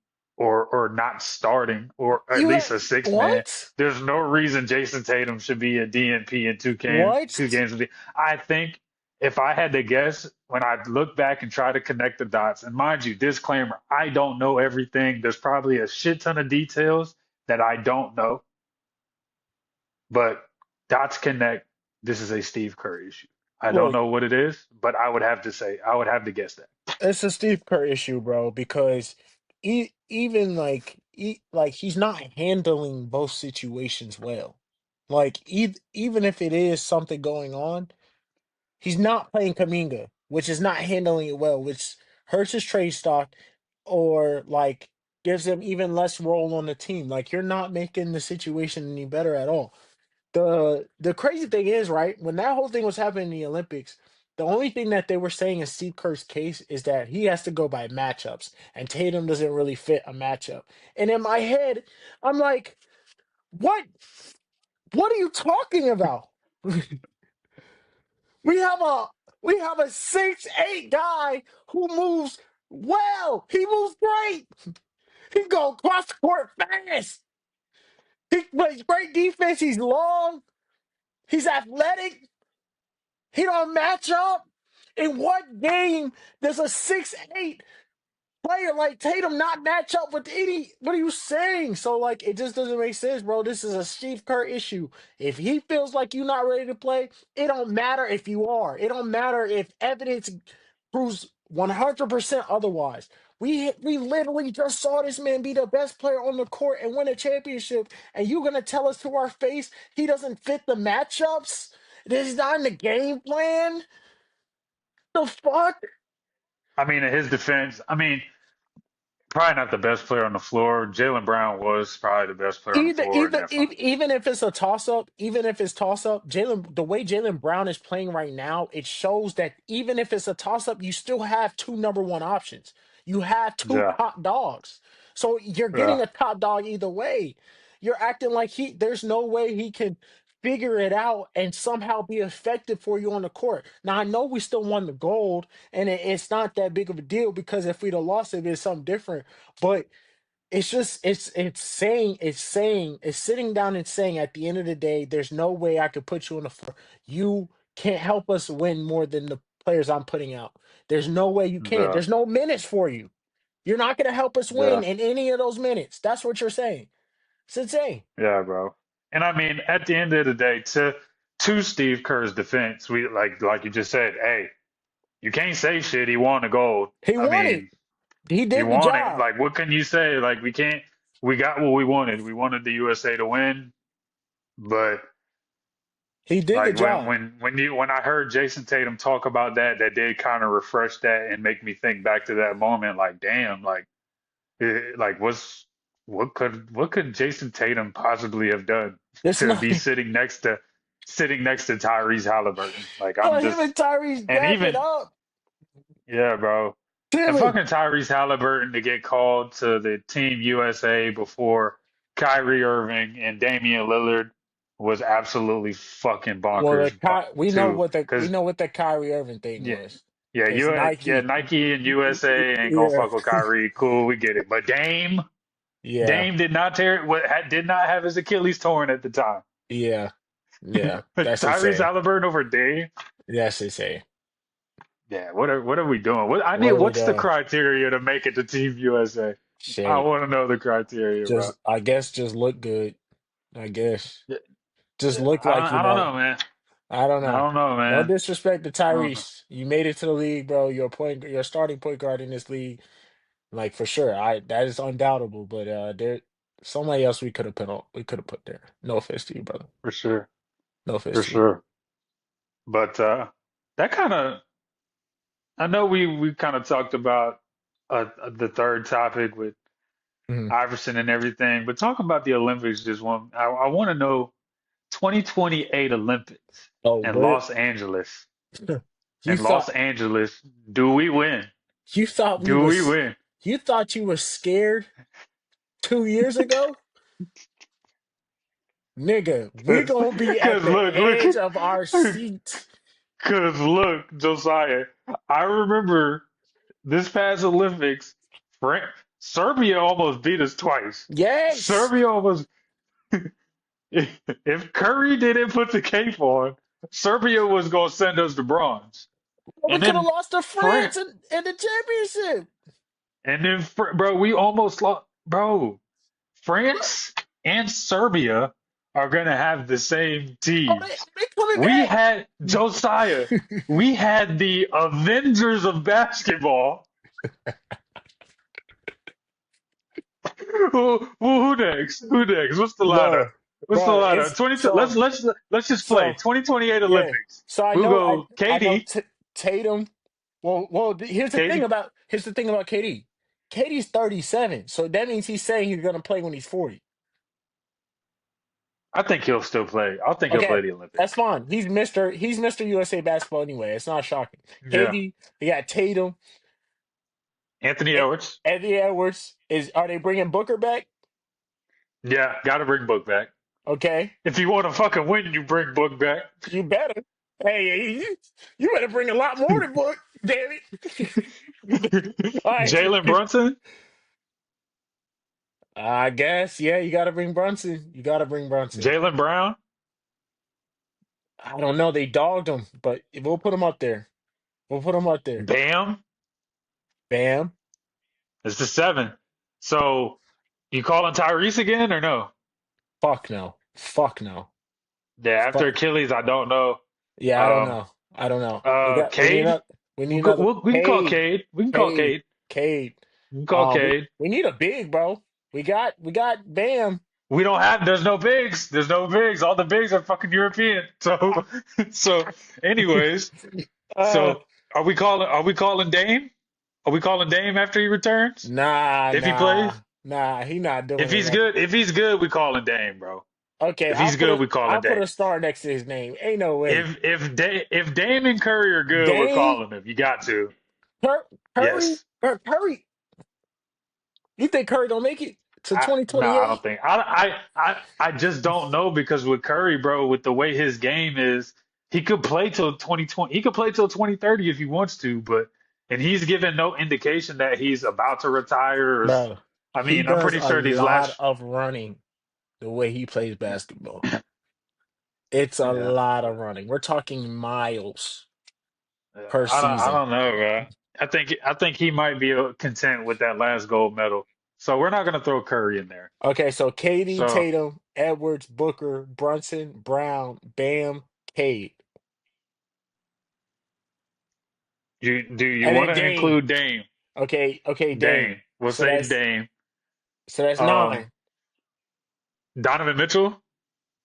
or not starting, or at You least had a six man. what? There's no reason Jason Tatum should be a DNP in two What? games. I think, if I had to guess, when I look back and try to connect the dots, and mind you, disclaimer, I don't know everything. There's probably a shit ton of details that I don't know, but dots connect. This is a Steve Kerr issue. I don't Look, know what it is, but I would have to guess that. it's a Steve Kerr issue, bro, because even like he's not handling both situations well. Like even if it is something going on, he's not playing Kaminga, which is not handling it well, which hurts his trade stock or like gives him even less role on the team. Like you're not making the situation any better at all. The crazy thing is, right, when that whole thing was happening in the Olympics, the only thing that they were saying in Steve Kerr's case is that he has to go by matchups, and Tatum doesn't really fit a matchup. And in my head, I'm like, what? What are you talking about? We have a we have a 6'8" guy who moves well. He moves great. He go cross court fast. He plays great defense. He's long. He's athletic. He don't match up. In what game does a 6'8" player like Tatum not match up with any? What are you saying? So like, it just doesn't make sense, bro. This is a Steve Kerr issue. If he feels like you're not ready to play, it don't matter if you are. It don't matter if evidence proves 100% otherwise. We literally just saw this man be the best player on the court and win a championship, and you gonna tell us to our face he doesn't fit the matchups? This is not in the game plan. The fuck? I mean, in his defense, I mean, probably not the best player on the floor. Jalen Brown was probably the best player on the floor in that final. Even if it's a toss up, even if it's toss up, Jalen, the way Jalen Brown is playing right now, it shows that even if it's a toss up, you still have two number one options. You have two Yeah, top dogs. So you're yeah. getting a top dog either way. You're acting like there's no way he can figure it out and somehow be effective for you on the court. Now I know we still won the gold, and it's not that big of a deal because if we'd have lost it, it's something different. But it's just it's sitting down and saying at the end of the day, there's no way I could put you on the floor. You can't help us win more than the players I'm putting out. There's no way you can't. Yeah, There's no minutes for you. You're not going to help us yeah, win in any of those minutes. That's what you're saying. It's insane. yeah, bro. And I mean, at the end of the day, to Steve Kerr's defense, we like you just said, hey, you can't say shit. He won the gold. He I won it. mean, He he did the won it. job. Like, what can you say? Like, we can't. We got what we wanted. We wanted the USA to win, but He did the like job. when I heard Jason Tatum talk about that, that did kind of refresh that and make me think back to that moment. Like, damn, like what could Jason Tatum possibly have done It's to not be sitting next to Tyrese Halliburton? Like, I'm him and just Tyrese and back it even up. yeah, bro. And Chilling. fucking Tyrese Halliburton to get called to the Team USA before Kyrie Irving and Damian Lillard was absolutely fucking Well, bonkers too. we Cause know what the Kyrie Irving thing yeah, was. yeah, It's Nike. Nike and USA ain't gonna Yeah. fuck with Kyrie. Cool, we get it. But Yeah. Dame did not did not have his Achilles torn at the time. Yeah. Yeah. That's Tyrese insane. Halliburton over Dame. That's insane. Yeah, what are we doing? What are we What's the doing? criteria to make it to Team USA? I Shit. want to know the criteria, bro. Just I guess just look good. I guess. Yeah, Just look like I don't know, man. I don't I know. don't know, No man. disrespect to I don't know Tyrese. You made it to the league, bro. You're a starting point guard in this league. Like for sure. I that is undoubtable. But there somebody else we could have put there. No offense to you, brother. for sure, No offense for to you. sure. But that kind of, I know we kind of talked about the third topic with Mhm. Iverson and everything, but talking about the Olympics, just one, I want to know 2028 Olympics Oh, in what Los Angeles. you In Los thought Angeles, do we win? you thought we Do we was win? you thought you were scared 2 years ago? Nigga, we're gonna be at Because the look, edge of our seat. because look, Josiah, I remember this past Olympics, Fran Serbia almost beat us twice. Yes. Serbia almost, if Curry didn't put the cape on, Serbia was going to send us the bronze. We And could have then lost to France, France in the championship. bro, we almost lost. Bro, France and Serbia are going to have the same Oh, teams. they coming We back. had Josiah. We had the Avengers of basketball. Who next? Who next? What's the lineup? Bro, What's the lineup? it's 22. so Let's just play so 2028 yeah. Olympics. So We'll go I know KD, Tatum. KD. Here's the thing about KD. KD's 37, so that means he's saying he's gonna play when he's 40. I think he'll still play. I think he'll Okay, play the that's Olympics. fine. He's Mr. USA basketball anyway. It's not shocking. Yeah. KD, they got Tatum, Anthony A- Edwards. Anthony Edwards. Are they bringing Booker back? Yeah, got to bring Book back. Okay, If you want to fucking win, you bring Book back. you better. Hey, you better bring a lot more than Book. Damn it! All right. Jalen Brunson, I guess, yeah, you got to bring Brunson. You got to bring Brunson. Jalen Brown, I don't know. They dogged him, but we'll put him up there. We'll put him up there. Bam. Bam. It's the seven. So you calling Tyrese again or no? Fuck no. Fuck no. Yeah, after Fuck. Achilles, I don't know. Yeah, I don't Um, know. I don't know. We need Cade. another. We need another. We can call Cade. Cade. We can call Cade. Cade. Cade. We can call Cade. We need a big, bro. We got Bam. We don't have. There's no bigs. There's no bigs. All the bigs are fucking European. So, so, anyways, Uh, so Are we calling Dame? Are we calling Dame after he returns? nah, If he nah, plays? nah. He not If doing it. he's good, if he's good, we calling Dame, bro. Okay, If he's good, we calling I'll put Dame. a star next to his name. Ain't no way. If Dame and Curry are good, we're Dame, calling him. You got to. Curry, Yes. Curry. You think Curry don't make it to No, I 2028? don't think. I just don't know because with Curry, bro, with the way his game is, he could play till 2020. He could play till 2030 if he wants to, but and he's given no indication that he's about to retire. Bro, I he mean, I'm does pretty a sure these lot last. of running the way he plays basketball. It's a Yeah, lot of running. We're talking miles. per I season. don't know, bro. I think he might be content with that last gold medal. So we're not gonna throw Curry in there. Okay, so KD, So Tatum, Edwards, Booker, Brunson, Brown, Bam, Cade, do you and want then to Dame. include Dame? Okay, okay, Dame. Dame. We'll So say that's Dame. Um, 9. Donovan Mitchell.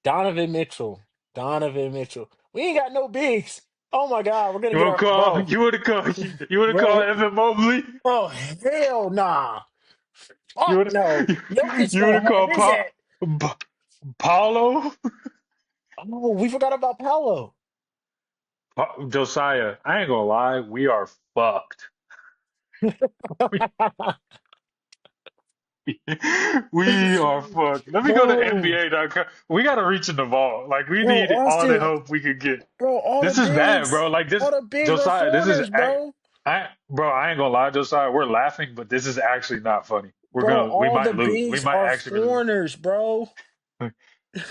Donovan Mitchell. Donovan Mitchell. We ain't got no bigs. Oh my God, we're gonna You get want to our call? bro, You want to call? You want to call bro. Evan Mobley? Oh hell nah. You Fuck want no. to? Jokic You want gonna to have call his at. Paulo? Oh, we forgot about Paolo. Josiah? I ain't gonna lie. We are fucked. We are fucked. Let me go to Bro, NBA.com. We gotta reach in the vault. Like we bro, need all the Austin, help we could get. bro, This is bad, bro. Like all this, the bigs are Josiah. This is foreigners, bro. bro. I ain't gonna lie, Josiah. We're laughing, but this is actually not funny. Bro, We all the might lose. We bigs might are actually lose. foreigners, bro.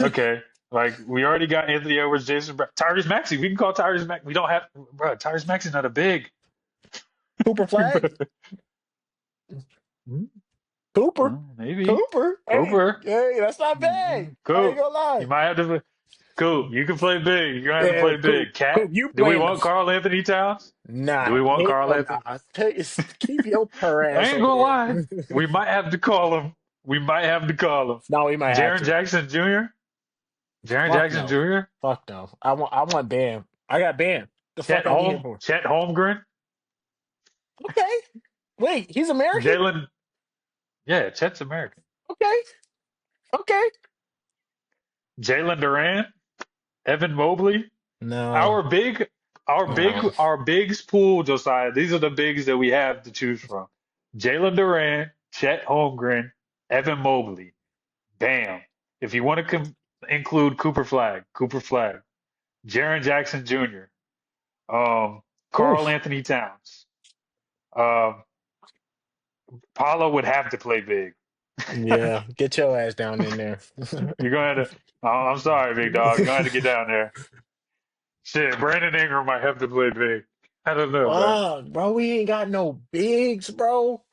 Okay, like we already got Anthony Edwards, Jason, Tyrese Maxey. We can call Tyrese Max. We don't have, bro. Tyrese Maxey's not a big. Cooper Flag? Hmm? Cooper. Maybe Cooper. Hey, Cooper. hey, that's not bad. I ain't Cool. gonna lie. You might have to. Cool. You can play big. You're gonna have to Yeah, play Coop. big. Cat. Coop, you Do we playing want the Carl Anthony Towns? Do nah, we want Carl hell Anthony? nah. Keep your purr I ass ain't over gonna there. lie. We might have to call him. We might have to call him. No, we might have Jaron to. Jackson Jr. Jaron Fuck Jackson no. Jr. Fuck no. I want Bam. I got Bam. The fuck I need him for? Chet Holmgren. Okay. Wait, he's American? Jalen. Yeah, Chet's American. Okay. Okay. Jalen Duran. Evan Mobley. No. Our big, No. our bigs pool, Josiah. These are the bigs that we have to choose from. Jalen Duran, Chet Holmgren, Evan Mobley. Bam. If you want to include Cooper Flag, Jaron Jackson Jr., Carl Oof. Anthony Towns. Um, Paulo would have to play big. Yeah. Get your ass down in there. You're going to. Oh, I'm sorry, big dog. You're going to have to get down there. Shit, Brandon Ingram might have to play big. I don't know, man. Fuck, bro. We ain't got no bigs, bro.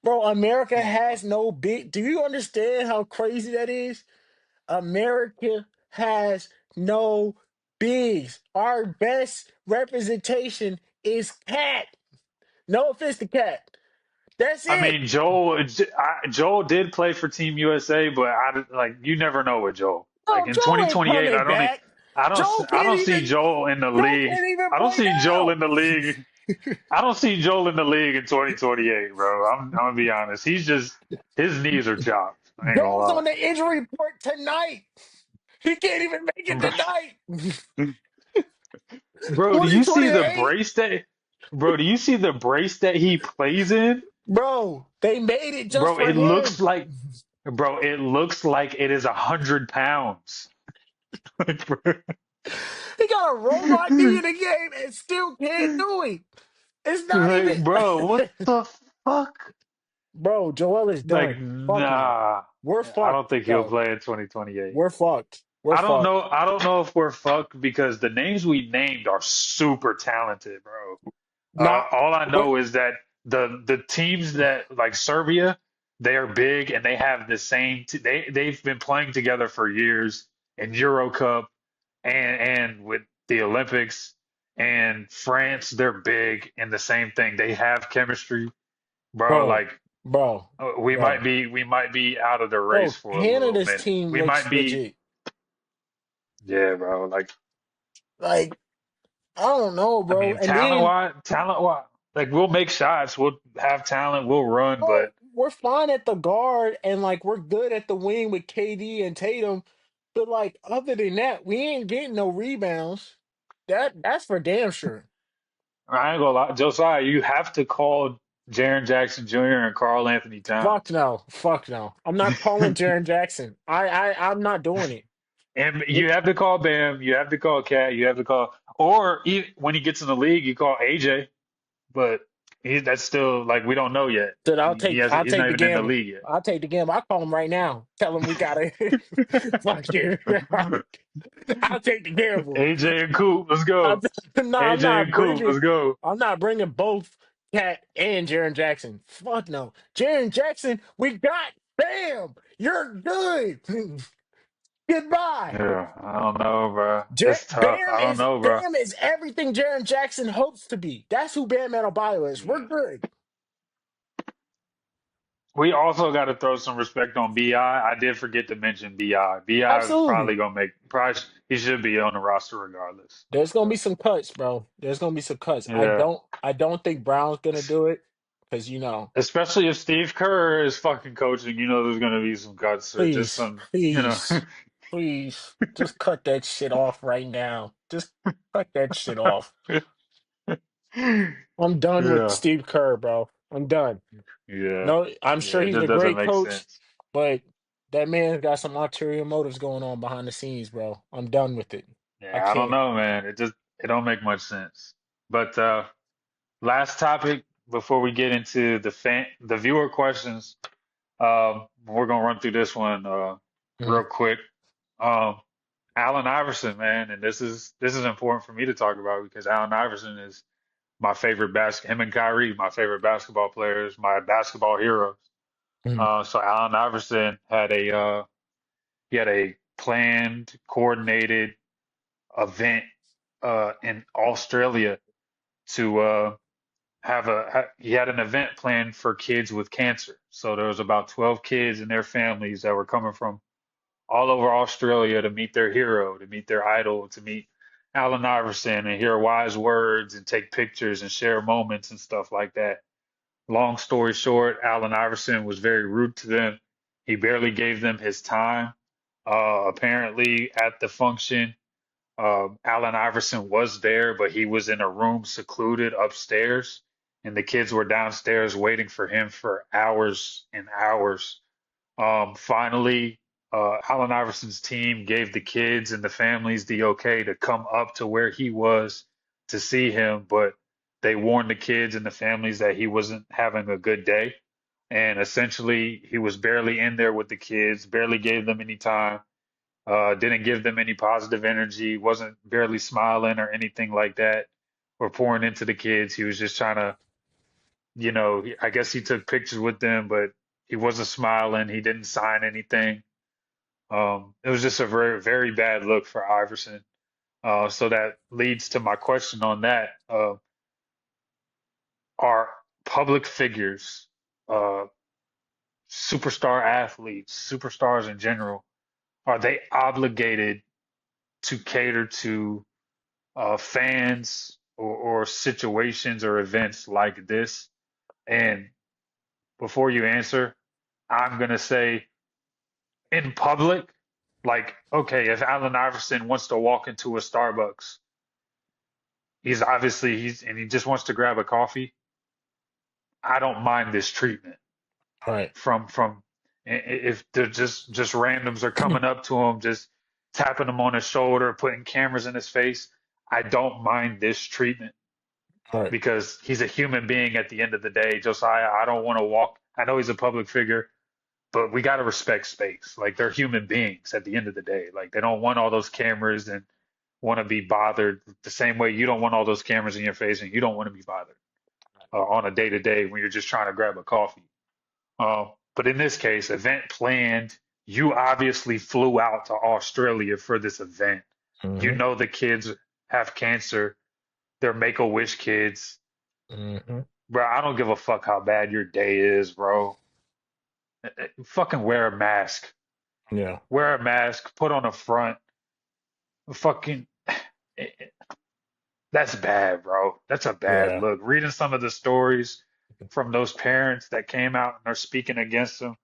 Bro, America has no big. Do you understand how crazy that is? America has no bigs. Our best representation is Cat. No offense to Cat. That's I it. mean, Joel did play for Team USA, but like you never know with Joel. Like Bro, in Joe ain't 2028, coming back. Joe I can't don't see even. Joel in the Joe league. can't even I don't play see Joel now. in the league. I don't see Joel in the league in 2028, bro. I'm gonna be honest. He's just his knees are chopped. I ain't gonna Joe's lie. on the injury report tonight. He can't even make it tonight. Bro, do you see the 2028. brace that? Bro, do you see the brace that he plays in? Bro, they made it just Bro, for him. it looks like it is 100 pounds. He got a robot knee in the game and still can't do it. It's not Like, even. bro, what the fuck? Bro, Joel is Like, done. Fuck no. nah. We're I fucked. don't think he'll No, play in 2028. we're fucked. We're fucked. I don't know if we're fucked because the names we named are super talented, bro. Not All I what, know is that the teams that like Serbia, they are big and they have the same. They've been playing together for years in Euro Cup and with the Olympics. And France, they're big and the same thing. They have chemistry, bro. bro, Like bro, bro, we might be out of the race bro. for a little Canada's minute. team We might looks be, legit. yeah, bro. Like Like, I don't know, I bro. mean, And then, talent wise, like we'll make shots, we'll have talent, we'll run, bro, but we're fine at the guard and like we're good at the wing with KD and Tatum. But like other than that, we ain't getting no rebounds. That's for damn sure. I ain't gonna lie, Josiah, you have to call Jaren Jackson Jr. and Carl Anthony Fuck Towns. no. Fuck no. I'm not calling Jaren Jackson. I'm not doing it. And It- you have to call Bam, you have to call Cat, you have to call, or when he gets in the league, you call AJ. But that's still like we don't know yet. Said He hasn't. I'll He's take not the even in the gamble. league yet. I'll take the gamble. I'll call him right now. Tell him we gotta fuck you. I'll take the gamble. AJ and Coop, let's go. No, AJ and Coop, let's go. I'm not bringing both Cat and Jaron Jackson. Fuck no. Jaron Jackson, we got Bam. You're good. Goodbye. Yeah, I don't know, bro. It's tough. I don't know, bro. Bam is everything Jaron Jackson hopes to be. That's who Bam Adebayo is. We're Yeah. good. We also got to throw some respect on Bi. I did forget to mention Bi. Bi is Absolutely. probably gonna make. Probably he should be on the roster regardless. There's gonna be So some cuts, bro. There's gonna be some cuts. yeah, I don't think Brown's gonna do it because especially if Steve Kerr is fucking coaching, there's gonna be some cuts or just please, some. please, please, just cut that shit off right now. Just cut that shit off. I'm done with Yeah, Steve Kerr, bro. I'm done. yeah, No, I'm yeah. sure It he's just a doesn't great make coach, sense. but that man's got some ulterior motives going on behind the scenes, bro. I'm done with it. I Yeah, I don't can't. know, man. It don't make much sense. But last topic before we get into the viewer questions. We're gonna run through this one real Mhm, quick. Um, Allen Iverson, man, and this is important for me to talk about because Allen Iverson is my favorite him and Kyrie, my favorite basketball players, my basketball heroes. mhm, So Allen Iverson had a planned, coordinated event in Australia to he had an event planned for kids with cancer. So there was about 12 kids and their families that were coming from all over Australia to meet their hero, to meet their idol, to meet Allen Iverson and hear wise words and take pictures and share moments and stuff like that. Long story short, Allen Iverson was very rude to them. He barely gave them his time. Apparently, at the function, Allen Iverson was there, but he was in a room secluded upstairs, and the kids were downstairs waiting for him for hours and hours. Finally, Allen Iverson's team gave the kids and the families the okay to come up to where he was to see him, but they warned the kids and the families that he wasn't having a good day. And essentially, he was barely in there with the kids, barely gave them any time, didn't give them any positive energy, wasn't barely smiling or anything like that, or pouring into the kids. He was just trying to, I guess he took pictures with them, but he wasn't smiling. He didn't sign anything. It was just a very, very bad look for Iverson. So that leads to my question on that. Are public figures, uh, superstar athletes, superstars in general, are they obligated to cater to fans or situations or events like this? And before you answer, I'm going to say in public, like, okay, if Allen Iverson wants to walk into a Starbucks, he just wants to grab a coffee. I don't mind this treatment right. from if they're just randoms are coming up to him, just tapping him on his shoulder, putting cameras in his face. I don't mind this treatment Right. because he's a human being at the end of the day. Josiah, I don't want to walk. I know he's a public figure, but we got to respect space. Like they're human beings at the end of the day. Like they don't want all those cameras and want to be bothered the same way you don't want all those cameras in your face and you don't want to be bothered on a day to day when you're just trying to grab a coffee. But in this case, event planned. You obviously flew out to Australia for this event. You Hmm. know the kids have cancer. They're Make-A-Wish kids. Hmm. Bro, I don't give a fuck how bad your day is, bro. Fucking wear a mask. Yeah. Wear a mask, put on a front. Fucking, that's bad, bro. That's a bad Yeah. look. Reading some of the stories from those parents that came out and are speaking against him,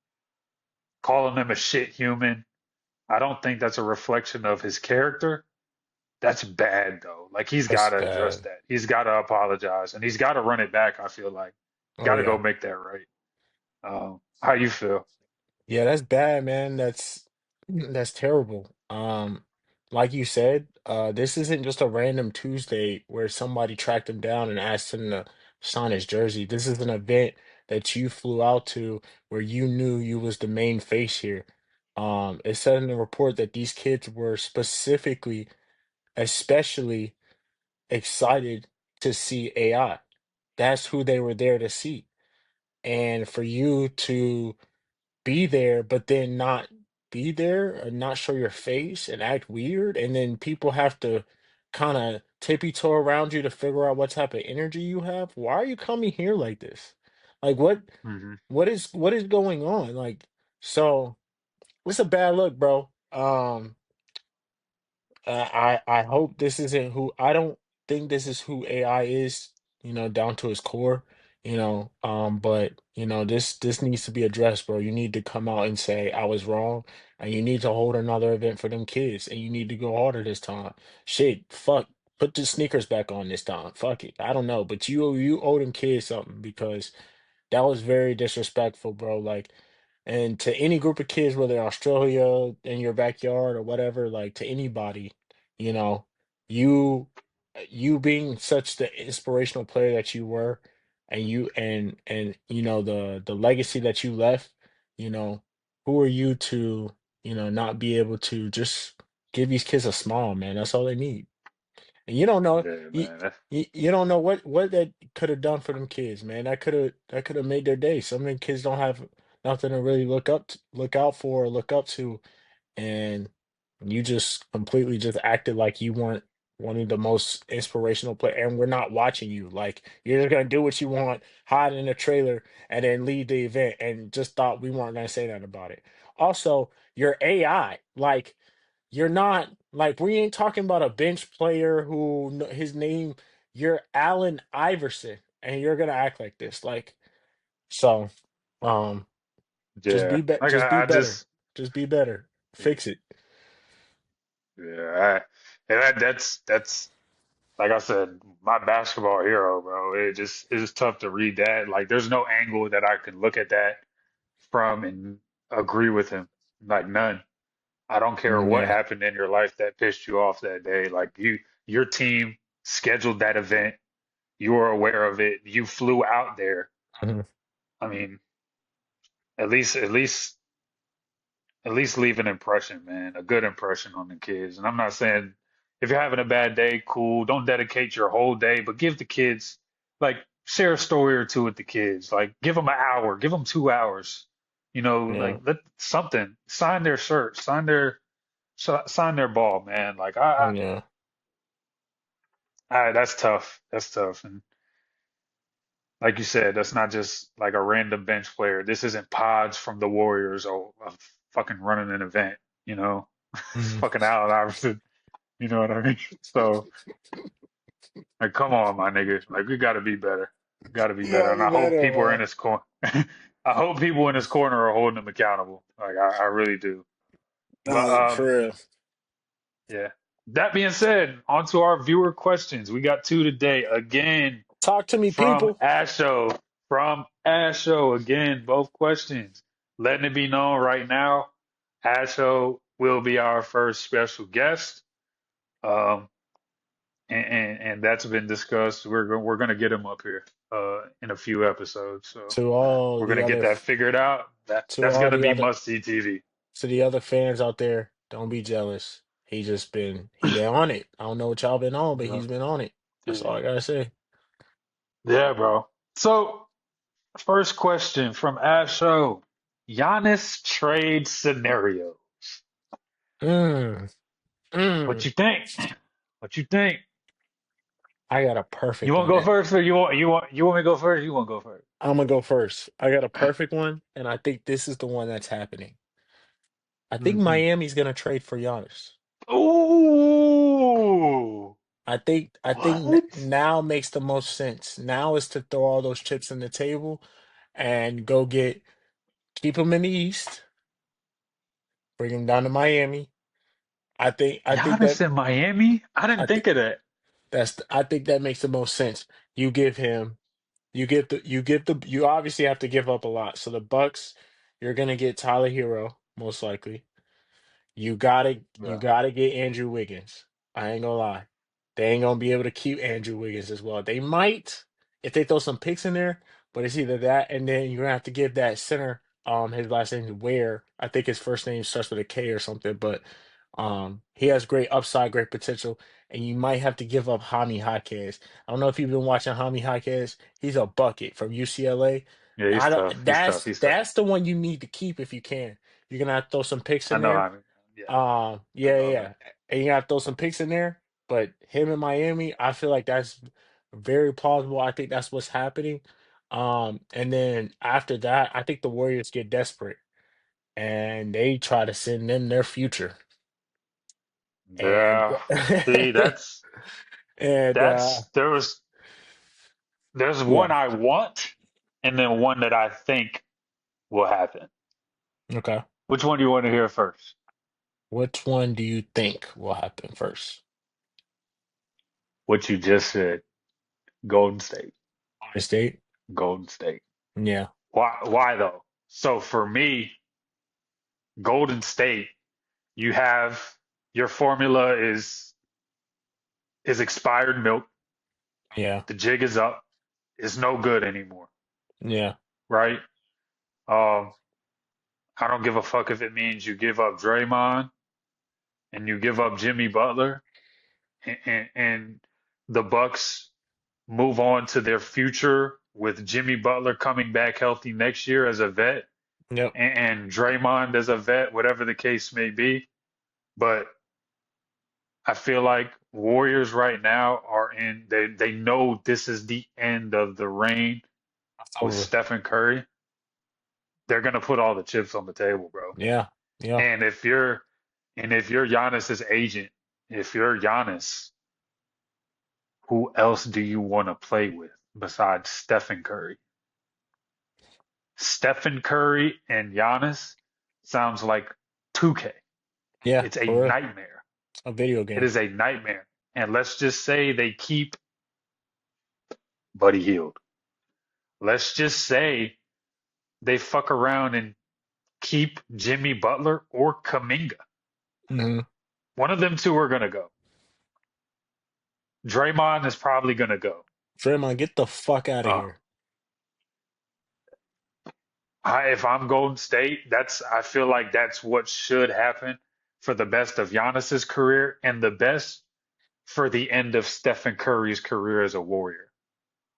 calling him a shit human. I don't think that's a reflection of his character. That's bad, though. Like, he's got That's to address bad. that. He's got to apologize and he's got to run it back, I feel like. Oh Got to go yeah. make that right. How you feel? Yeah, that's bad, man. That's terrible. Like you said, this isn't just a random Tuesday where somebody tracked him down and asked him to sign his jersey. This is an event that you flew out to where you knew you was the main face here. It said in the report that these kids were specifically, especially excited to see AI. That's who they were there to see. And for you to be there, but then not be there and not show your face and act weird, and then people have to kind of tippy toe around you to figure out what type of energy you have. Why are you coming here like this? Like Hmm. what is going on? Like, so it's a bad look, bro. I hope this isn't who I don't think this is who AI is, down to its core, but this needs to be addressed, bro. You need to come out and say I was wrong, and you need to hold another event for them kids, and you need to go harder this time. Shit, fuck, put the sneakers back on this time. Fuck it. I don't know, but you owe them kids something because that was very disrespectful, bro. Like, and to any group of kids, whether Australia in your backyard or whatever, like to anybody, you know, you you being such the inspirational player that you were, and the legacy that you left, you know, who are you to, not be able to just give these kids a smile, man? That's all they need. And you don't know Yeah, you man. you don't know what that could have done for them kids, man. That could have made their day. Some of them kids don't have nothing to really look out for or look up to, and you just completely just acted like you weren't one of the most inspirational player, and we're not watching you. Like you're just gonna do what you want, hide in a trailer, and then leave the event, and just thought we weren't gonna say that about it. Also, your AI, like. You're not like we ain't talking about a bench player who his name. You're Allen Iverson, and you're gonna act like this. Like so, um, Yeah. Like just be I better. just Just be better. Fix it. yeah. And that's like I said, my basketball hero, bro. It's just tough to read that. Like there's no angle that I can look at that from and agree with him. Like none. I don't care what Yeah. happened in your life that pissed you off that day. Like your team scheduled that event. You were aware of it. You flew out there. Mhm. I mean, at least at least leave an impression, man, a good impression on the kids. And I'm not saying if you're having a bad day, cool, don't dedicate your whole day, but give the kids like share a story or two with the kids. Like give them an hour, give them 2 hours. Yeah. Like let something sign their shirt, sign their ball, man. Like Yeah. that's tough. That's tough. And like you said, that's not just like a random bench player. This isn't Pods from the Warriors or fucking running an event, you know? It's Mhm. fucking Allen Iverson. You know what I mean? So, like, come on, my nigga. Like, we got to be better. Got to be Yeah, better. And be I hope better, people are in man. his corner. I hope people in his corner are holding him accountable. Like, I really do. But For real. yeah. That being said, on to our viewer questions. We got two today. Again, Talk to me, from people. Asho. From Asho. Again, both questions. Letting it be known right now, Asho will be our first special guest. Um, and that's been discussed. We're gonna get him up here in a few episodes, so To all we're the gonna get other, that figured out. to That's all gonna the be other, must see TV. to the other fans out there, don't be jealous. He been on it. I don't know what y'all been on, but Yeah, he's been on it. That's all yeah, I gotta say. yeah, bro. So first question from Asho: Giannis trade scenario. Mm, What mm. you think? What you think? I got a You perfect want to one. go first, or you want me to go first? You want to go first? I'm gonna go first. I got a perfect one, and I think this is the one that's happening. I think Hmm. Miami's gonna trade for Giannis. Ooh, I think what? now makes the most sense. Now is to throw all those chips on the table and go keep him in the East, bring him down to Miami. I think that Giannis in Miami? I I didn't think think of that. I think that makes the most sense. You give him you obviously have to give up a lot. So the Bucks, you're gonna get Tyler Hero most likely. You Yeah. gotta get Andrew Wiggins. I ain't gonna lie. They ain't gonna be able to keep Andrew Wiggins as well. They might. if they throw some picks in there, but it's either that and then you're gonna have to give that center his last name is Ware. I think his first name starts with a K or something, but he has great upside, great potential, and you might have to give up Jaime Jaquez. I don't know if you've been watching Jaime Jaquez. He's a bucket from UCLA. Yeah, he's I don't tough. He's tough. He's tough. that's the one you need to keep if you can. You're gonna have to throw some picks I in know. there. I mean, yeah, I Yeah, yeah, know him. yeah. And you gotta throw some picks in there. But him in Miami, I feel like that's very plausible. I think that's what's happening. And then after that, I think the Warriors get desperate and they try to send them their future. And Yeah. See, and there's one yeah, I want, and then one that I think will happen. okay. Which one do you want to hear first? Which one do you think will happen first? What you just said. Golden State. Golden State? Golden State. Yeah, Why? Why though? So for me, Golden State, you have your formula is expired milk. yeah, The jig is up. It's no good anymore, yeah, right? Um, I don't give a fuck if it means you give up Draymond and you give up Jimmy Butler and the Bucks move on to their future with Jimmy Butler coming back healthy next year as a vet yep, and Draymond as a vet, whatever the case may be. But I feel like Warriors right now are in they know this is the end of the reign that's with over. Stephen Curry. They're gonna put all the chips on the table, bro. Yeah, yeah. And if you're Giannis's agent, if you're Giannis, who else do you want to play with besides Stephen Curry? Stephen Curry and Giannis sounds like 2K. Yeah, It's a for real. nightmare. A video It game. is a nightmare. And let's just say they keep Buddy Hield. Let's just say they fuck around and keep Jimmy Butler or Kaminga. Hmm. One of them two are gonna go. Draymond is probably gonna go. Draymond, get the fuck out of Uh, here. if I'm Golden State, I feel like that's what should happen for the best of Giannis's career and the best for the end of Stephen Curry's career as a Warrior.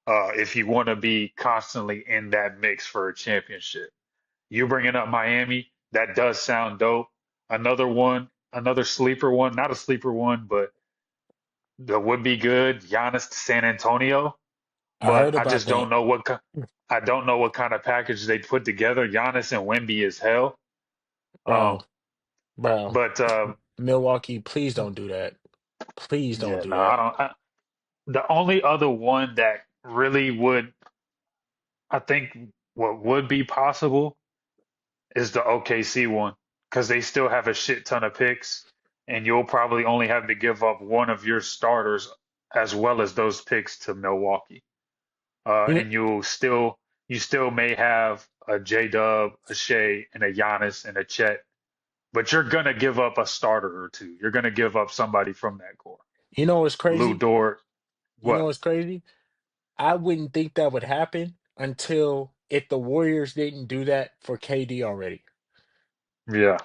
If you want to be constantly in that mix for a championship, you bringing up Miami, that does sound dope. Another one, another sleeper one, not a sleeper one, but that would be good. Giannis to San Antonio, I but heard about that. I don't know what kind of package they put together. Giannis and Wemby is hell. Bro, Um, bro. but Milwaukee, please don't do that. Please don't yeah, do no, I that. don't. The only other one that really would, I think, what would be possible is the OKC one because they still have a shit ton of picks, and you'll probably only have to give up one of your starters as well as those picks to Milwaukee. You know, And you still may have a J Dub, a Shea, and a Giannis and a Chet, but you're gonna give up a starter or two. You're gonna give up somebody from that core. you know what's Lou crazy? Dort, You know what? what's crazy? I wouldn't think that would happen until if the Warriors didn't do that for KD already. Yeah, yeah,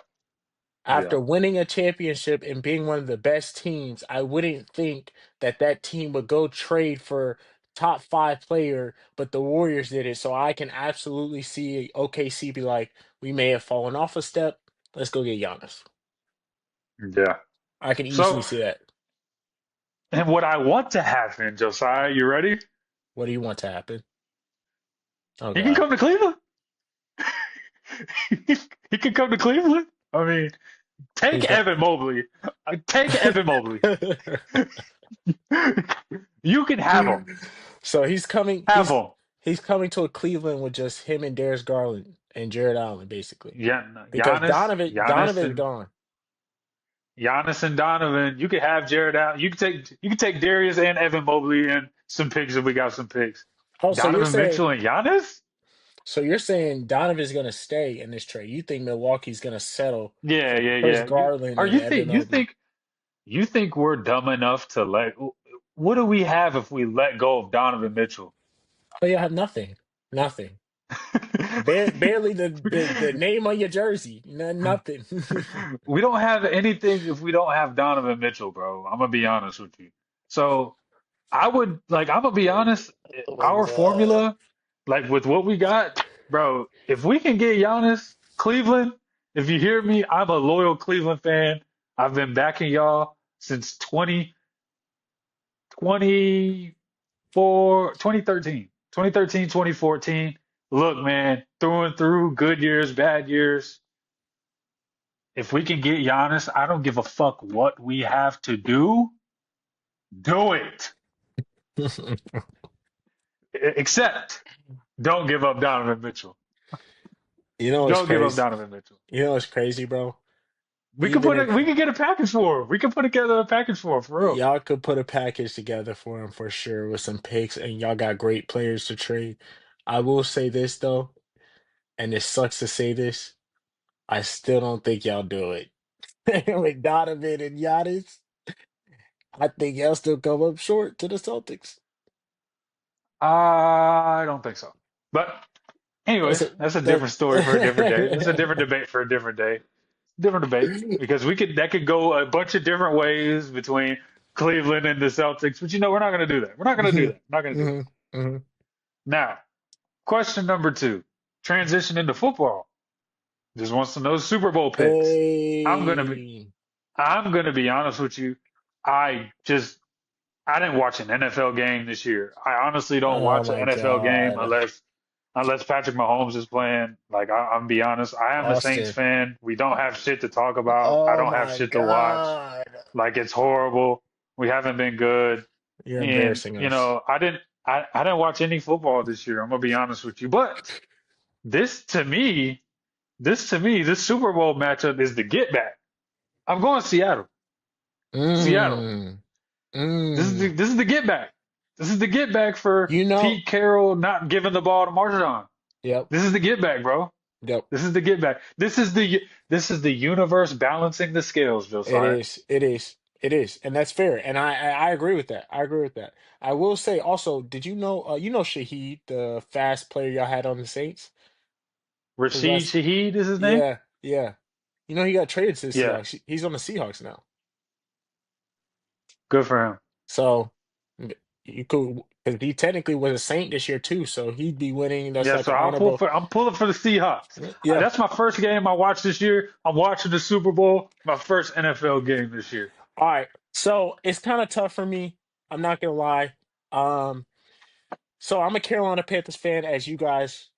After winning a championship and being one of the best teams, I wouldn't think that that team would go trade for top five player, but the Warriors did it. So I can absolutely see OKC be like, we may have fallen off a step. Let's go get Giannis. yeah. I can easily So, see that. and what I want to happen, Josiah, you ready? What do you want to happen? Oh He can God. come to Cleveland. He can come to Cleveland. I mean, take He's got Evan Mobley. Take Evan Mobley. You can have him. so he's coming. Have him. He's coming to a Cleveland with just him and Darius Garland and Jared Allen, basically, Yeah, because Donovan is And gone. Giannis and Donovan. You could have Jared out. You could take Darius and Evan Mobley and some picks if we got some picks. Oh, Donovan Mitchell and Giannis? so you're saying Donovan's going to stay in this trade? You think Milwaukee's going to settle Yeah, for yeah, Chris yeah. Garland Are and Evan Mobley? you think we're dumb enough to let? What do we have if we let go of Donovan Mitchell? Oh, you have nothing, nothing. Barely the name on your jersey. Nothing. We don't have anything if we don't have Donovan Mitchell, bro. I'm gonna be honest with you. So I'm gonna be honest, Oh my our God. formula, like with what we got, bro, if we can get Giannis, Cleveland, if you hear me, I'm a loyal Cleveland fan. I've been backing y'all since 2013, 2014. Look, man, through and through, good years, bad years. If we can get Giannis, I don't give a fuck what we have to do. Do it. Except don't give up Donovan Mitchell. You know what's Don't give up crazy? Donovan Mitchell. You know what's crazy, bro? We could Even we if could get a package for him. We could put together a package for him for real. y'all could put a package together for him for sure with some picks, and y'all got great players to trade. I will say this though, and it sucks to say this, I still don't think y'all do it. With Donovan and Giannis, I think y'all still come up short to the Celtics. I don't think so. But That's anyways, a that's a different story for a different day. That's a different that debate for a different day. Different debate because we could that could go a bunch of different ways between Cleveland and the Celtics. But we're not going to do that. We're not going to do that. We're not going to do that. hmm hmm Now, question number two. Transition into football. Just wants to know Super Bowl picks. I'm gonna be Hey. I'm gonna be honest with you. I just I didn't watch an NFL game this year. I honestly don't Oh watch an my NFL game God. unless Patrick Mahomes is playing. Like I'm be honest, I am a Saints Austin. fan. We don't have shit to talk about. I Oh don't have my shit to watch. God. Like it's horrible. We haven't been good. You're And embarrassing us. I didn't watch any football this year. I'm gonna be honest with you. But this to me, this Super Bowl matchup is the get back. I'm going Seattle. Seattle. Mm. Mm. This is the get back. This is the get back for You know, Pete Carroll not giving the ball to Marshawn. yep, This is the get back, bro. yep. This is the get back. This is the universe balancing the scales, It Josiah. is. It is. It is. And that's fair. And I agree with that. I agree with that. I will say also, did you know Shaheed, the fast player y'all had on the Saints? His Rashid last Shaheed is his name. Yeah, yeah. You know he got traded to the Yeah, Seahawks. He's on the Seahawks now. good for him. So you could, because he technically was a Saint this year too, so he'd be winning. That's Yeah, like so an honorable. I'm pulling for the Seahawks. Yeah. That's my first game I watched this year. I'm watching the Super Bowl. My first NFL game this year. All right. So it's kind of tough for me. I'm not gonna lie. Um, So I'm a Carolina Panthers fan, as you guys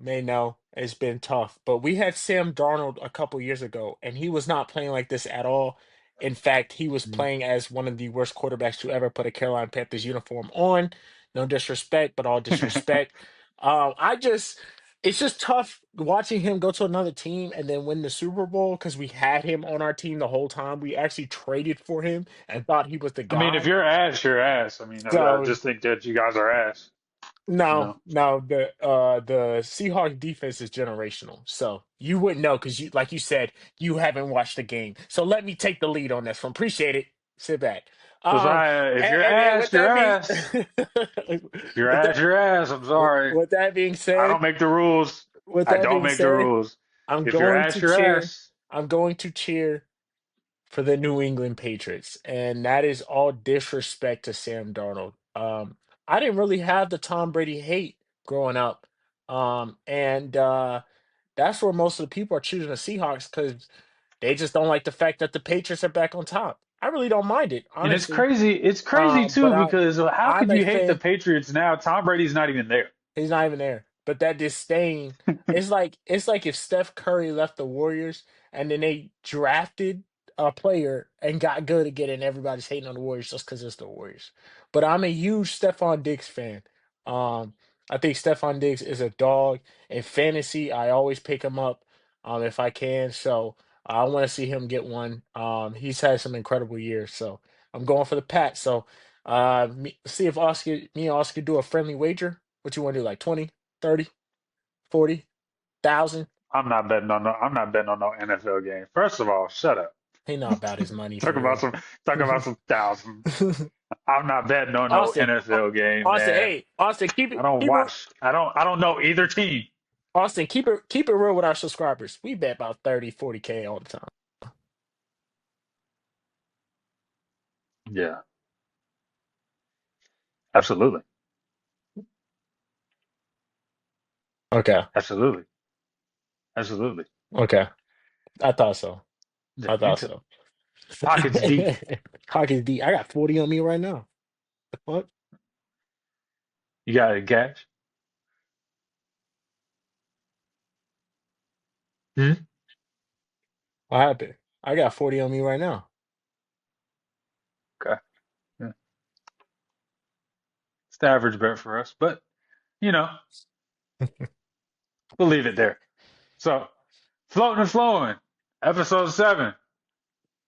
may know. It's been tough, but we had Sam Darnold a couple years ago, and he was not playing like this at all. In fact, he was Mhm. playing as one of the worst quarterbacks to ever put a Carolina Panthers uniform on. No disrespect, but all disrespect. It's just tough watching him go to another team and then win the Super Bowl because we had him on our team the whole time. We actually traded for him and thought he was the I mean, if guy. you're ass, you're ass. I mean, I So just think that you guys are ass. You no, know. no, the Seahawks defense is generational. So you wouldn't know because you like you said, you haven't watched the game. So let me take the lead on this one. Appreciate it. Sit back. Um Josiah, if you're and ass, with you're that being ass. If you're with ass, that you're ass. I'm sorry. with that being I said, don't make the rules. with I that don't being make the said, rules. I'm If you're going ass, to you're cheer. ass. I'm going to cheer for the New England Patriots. And that is all disrespect to Sam Darnold. I didn't really have the Tom Brady hate growing up. And That's where most of the people are choosing the Seahawks because they just don't like the fact that the Patriots are back on top. I really don't mind it, And it's honestly. crazy. It's crazy But too because how I'm could a you hate the fan. Patriots now? Tom Brady's not even there. He's not even there. But that disdain, it's like if Steph Curry left the Warriors and then they drafted a player and got good again, and everybody's hating on the Warriors just because it's the Warriors. But I'm a huge Stephon Diggs fan. Um, I think Stephon Diggs is a dog in fantasy. I always pick him up if I can. So I want to see him get one. He's had some incredible years. So I'm going for the Pats. So see if me and Oscar do a friendly wager. What you want to do, like 20, 30, 40,000? I'm not betting on no NFL game. First of all, shut up. He not about his money Talk for about real. some talk about some thousand. I'm not betting on no Austin, NFL game, Austin, man. hey, Austin, keep I it, don't keep it, watch. I don't know either team. Austin, keep it real with our subscribers. We bet about 30, 40K all the time. Yeah, absolutely, Okay, absolutely, absolutely. okay. I thought so. Yeah, I me thought too. so. Pockets deep. Hockey's D. I got 40 on me right now. What? You got it, cash. Hmm? What happened? I got 40 on me right now. Okay. Yeah. It's the average bet for us, but you know, we'll leave it there. So, floating and flowing, episode 7.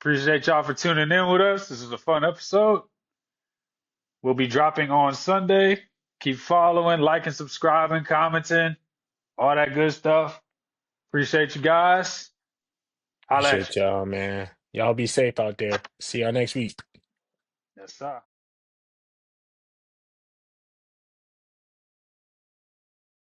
Appreciate y'all for tuning in with us. This is a fun episode. We'll be dropping on Sunday. Keep following, liking, subscribing, commenting, all that good stuff. Appreciate you guys. Holla at you. Appreciate y'all, man. Y'all be safe out there. See y'all next week. Yes, sir.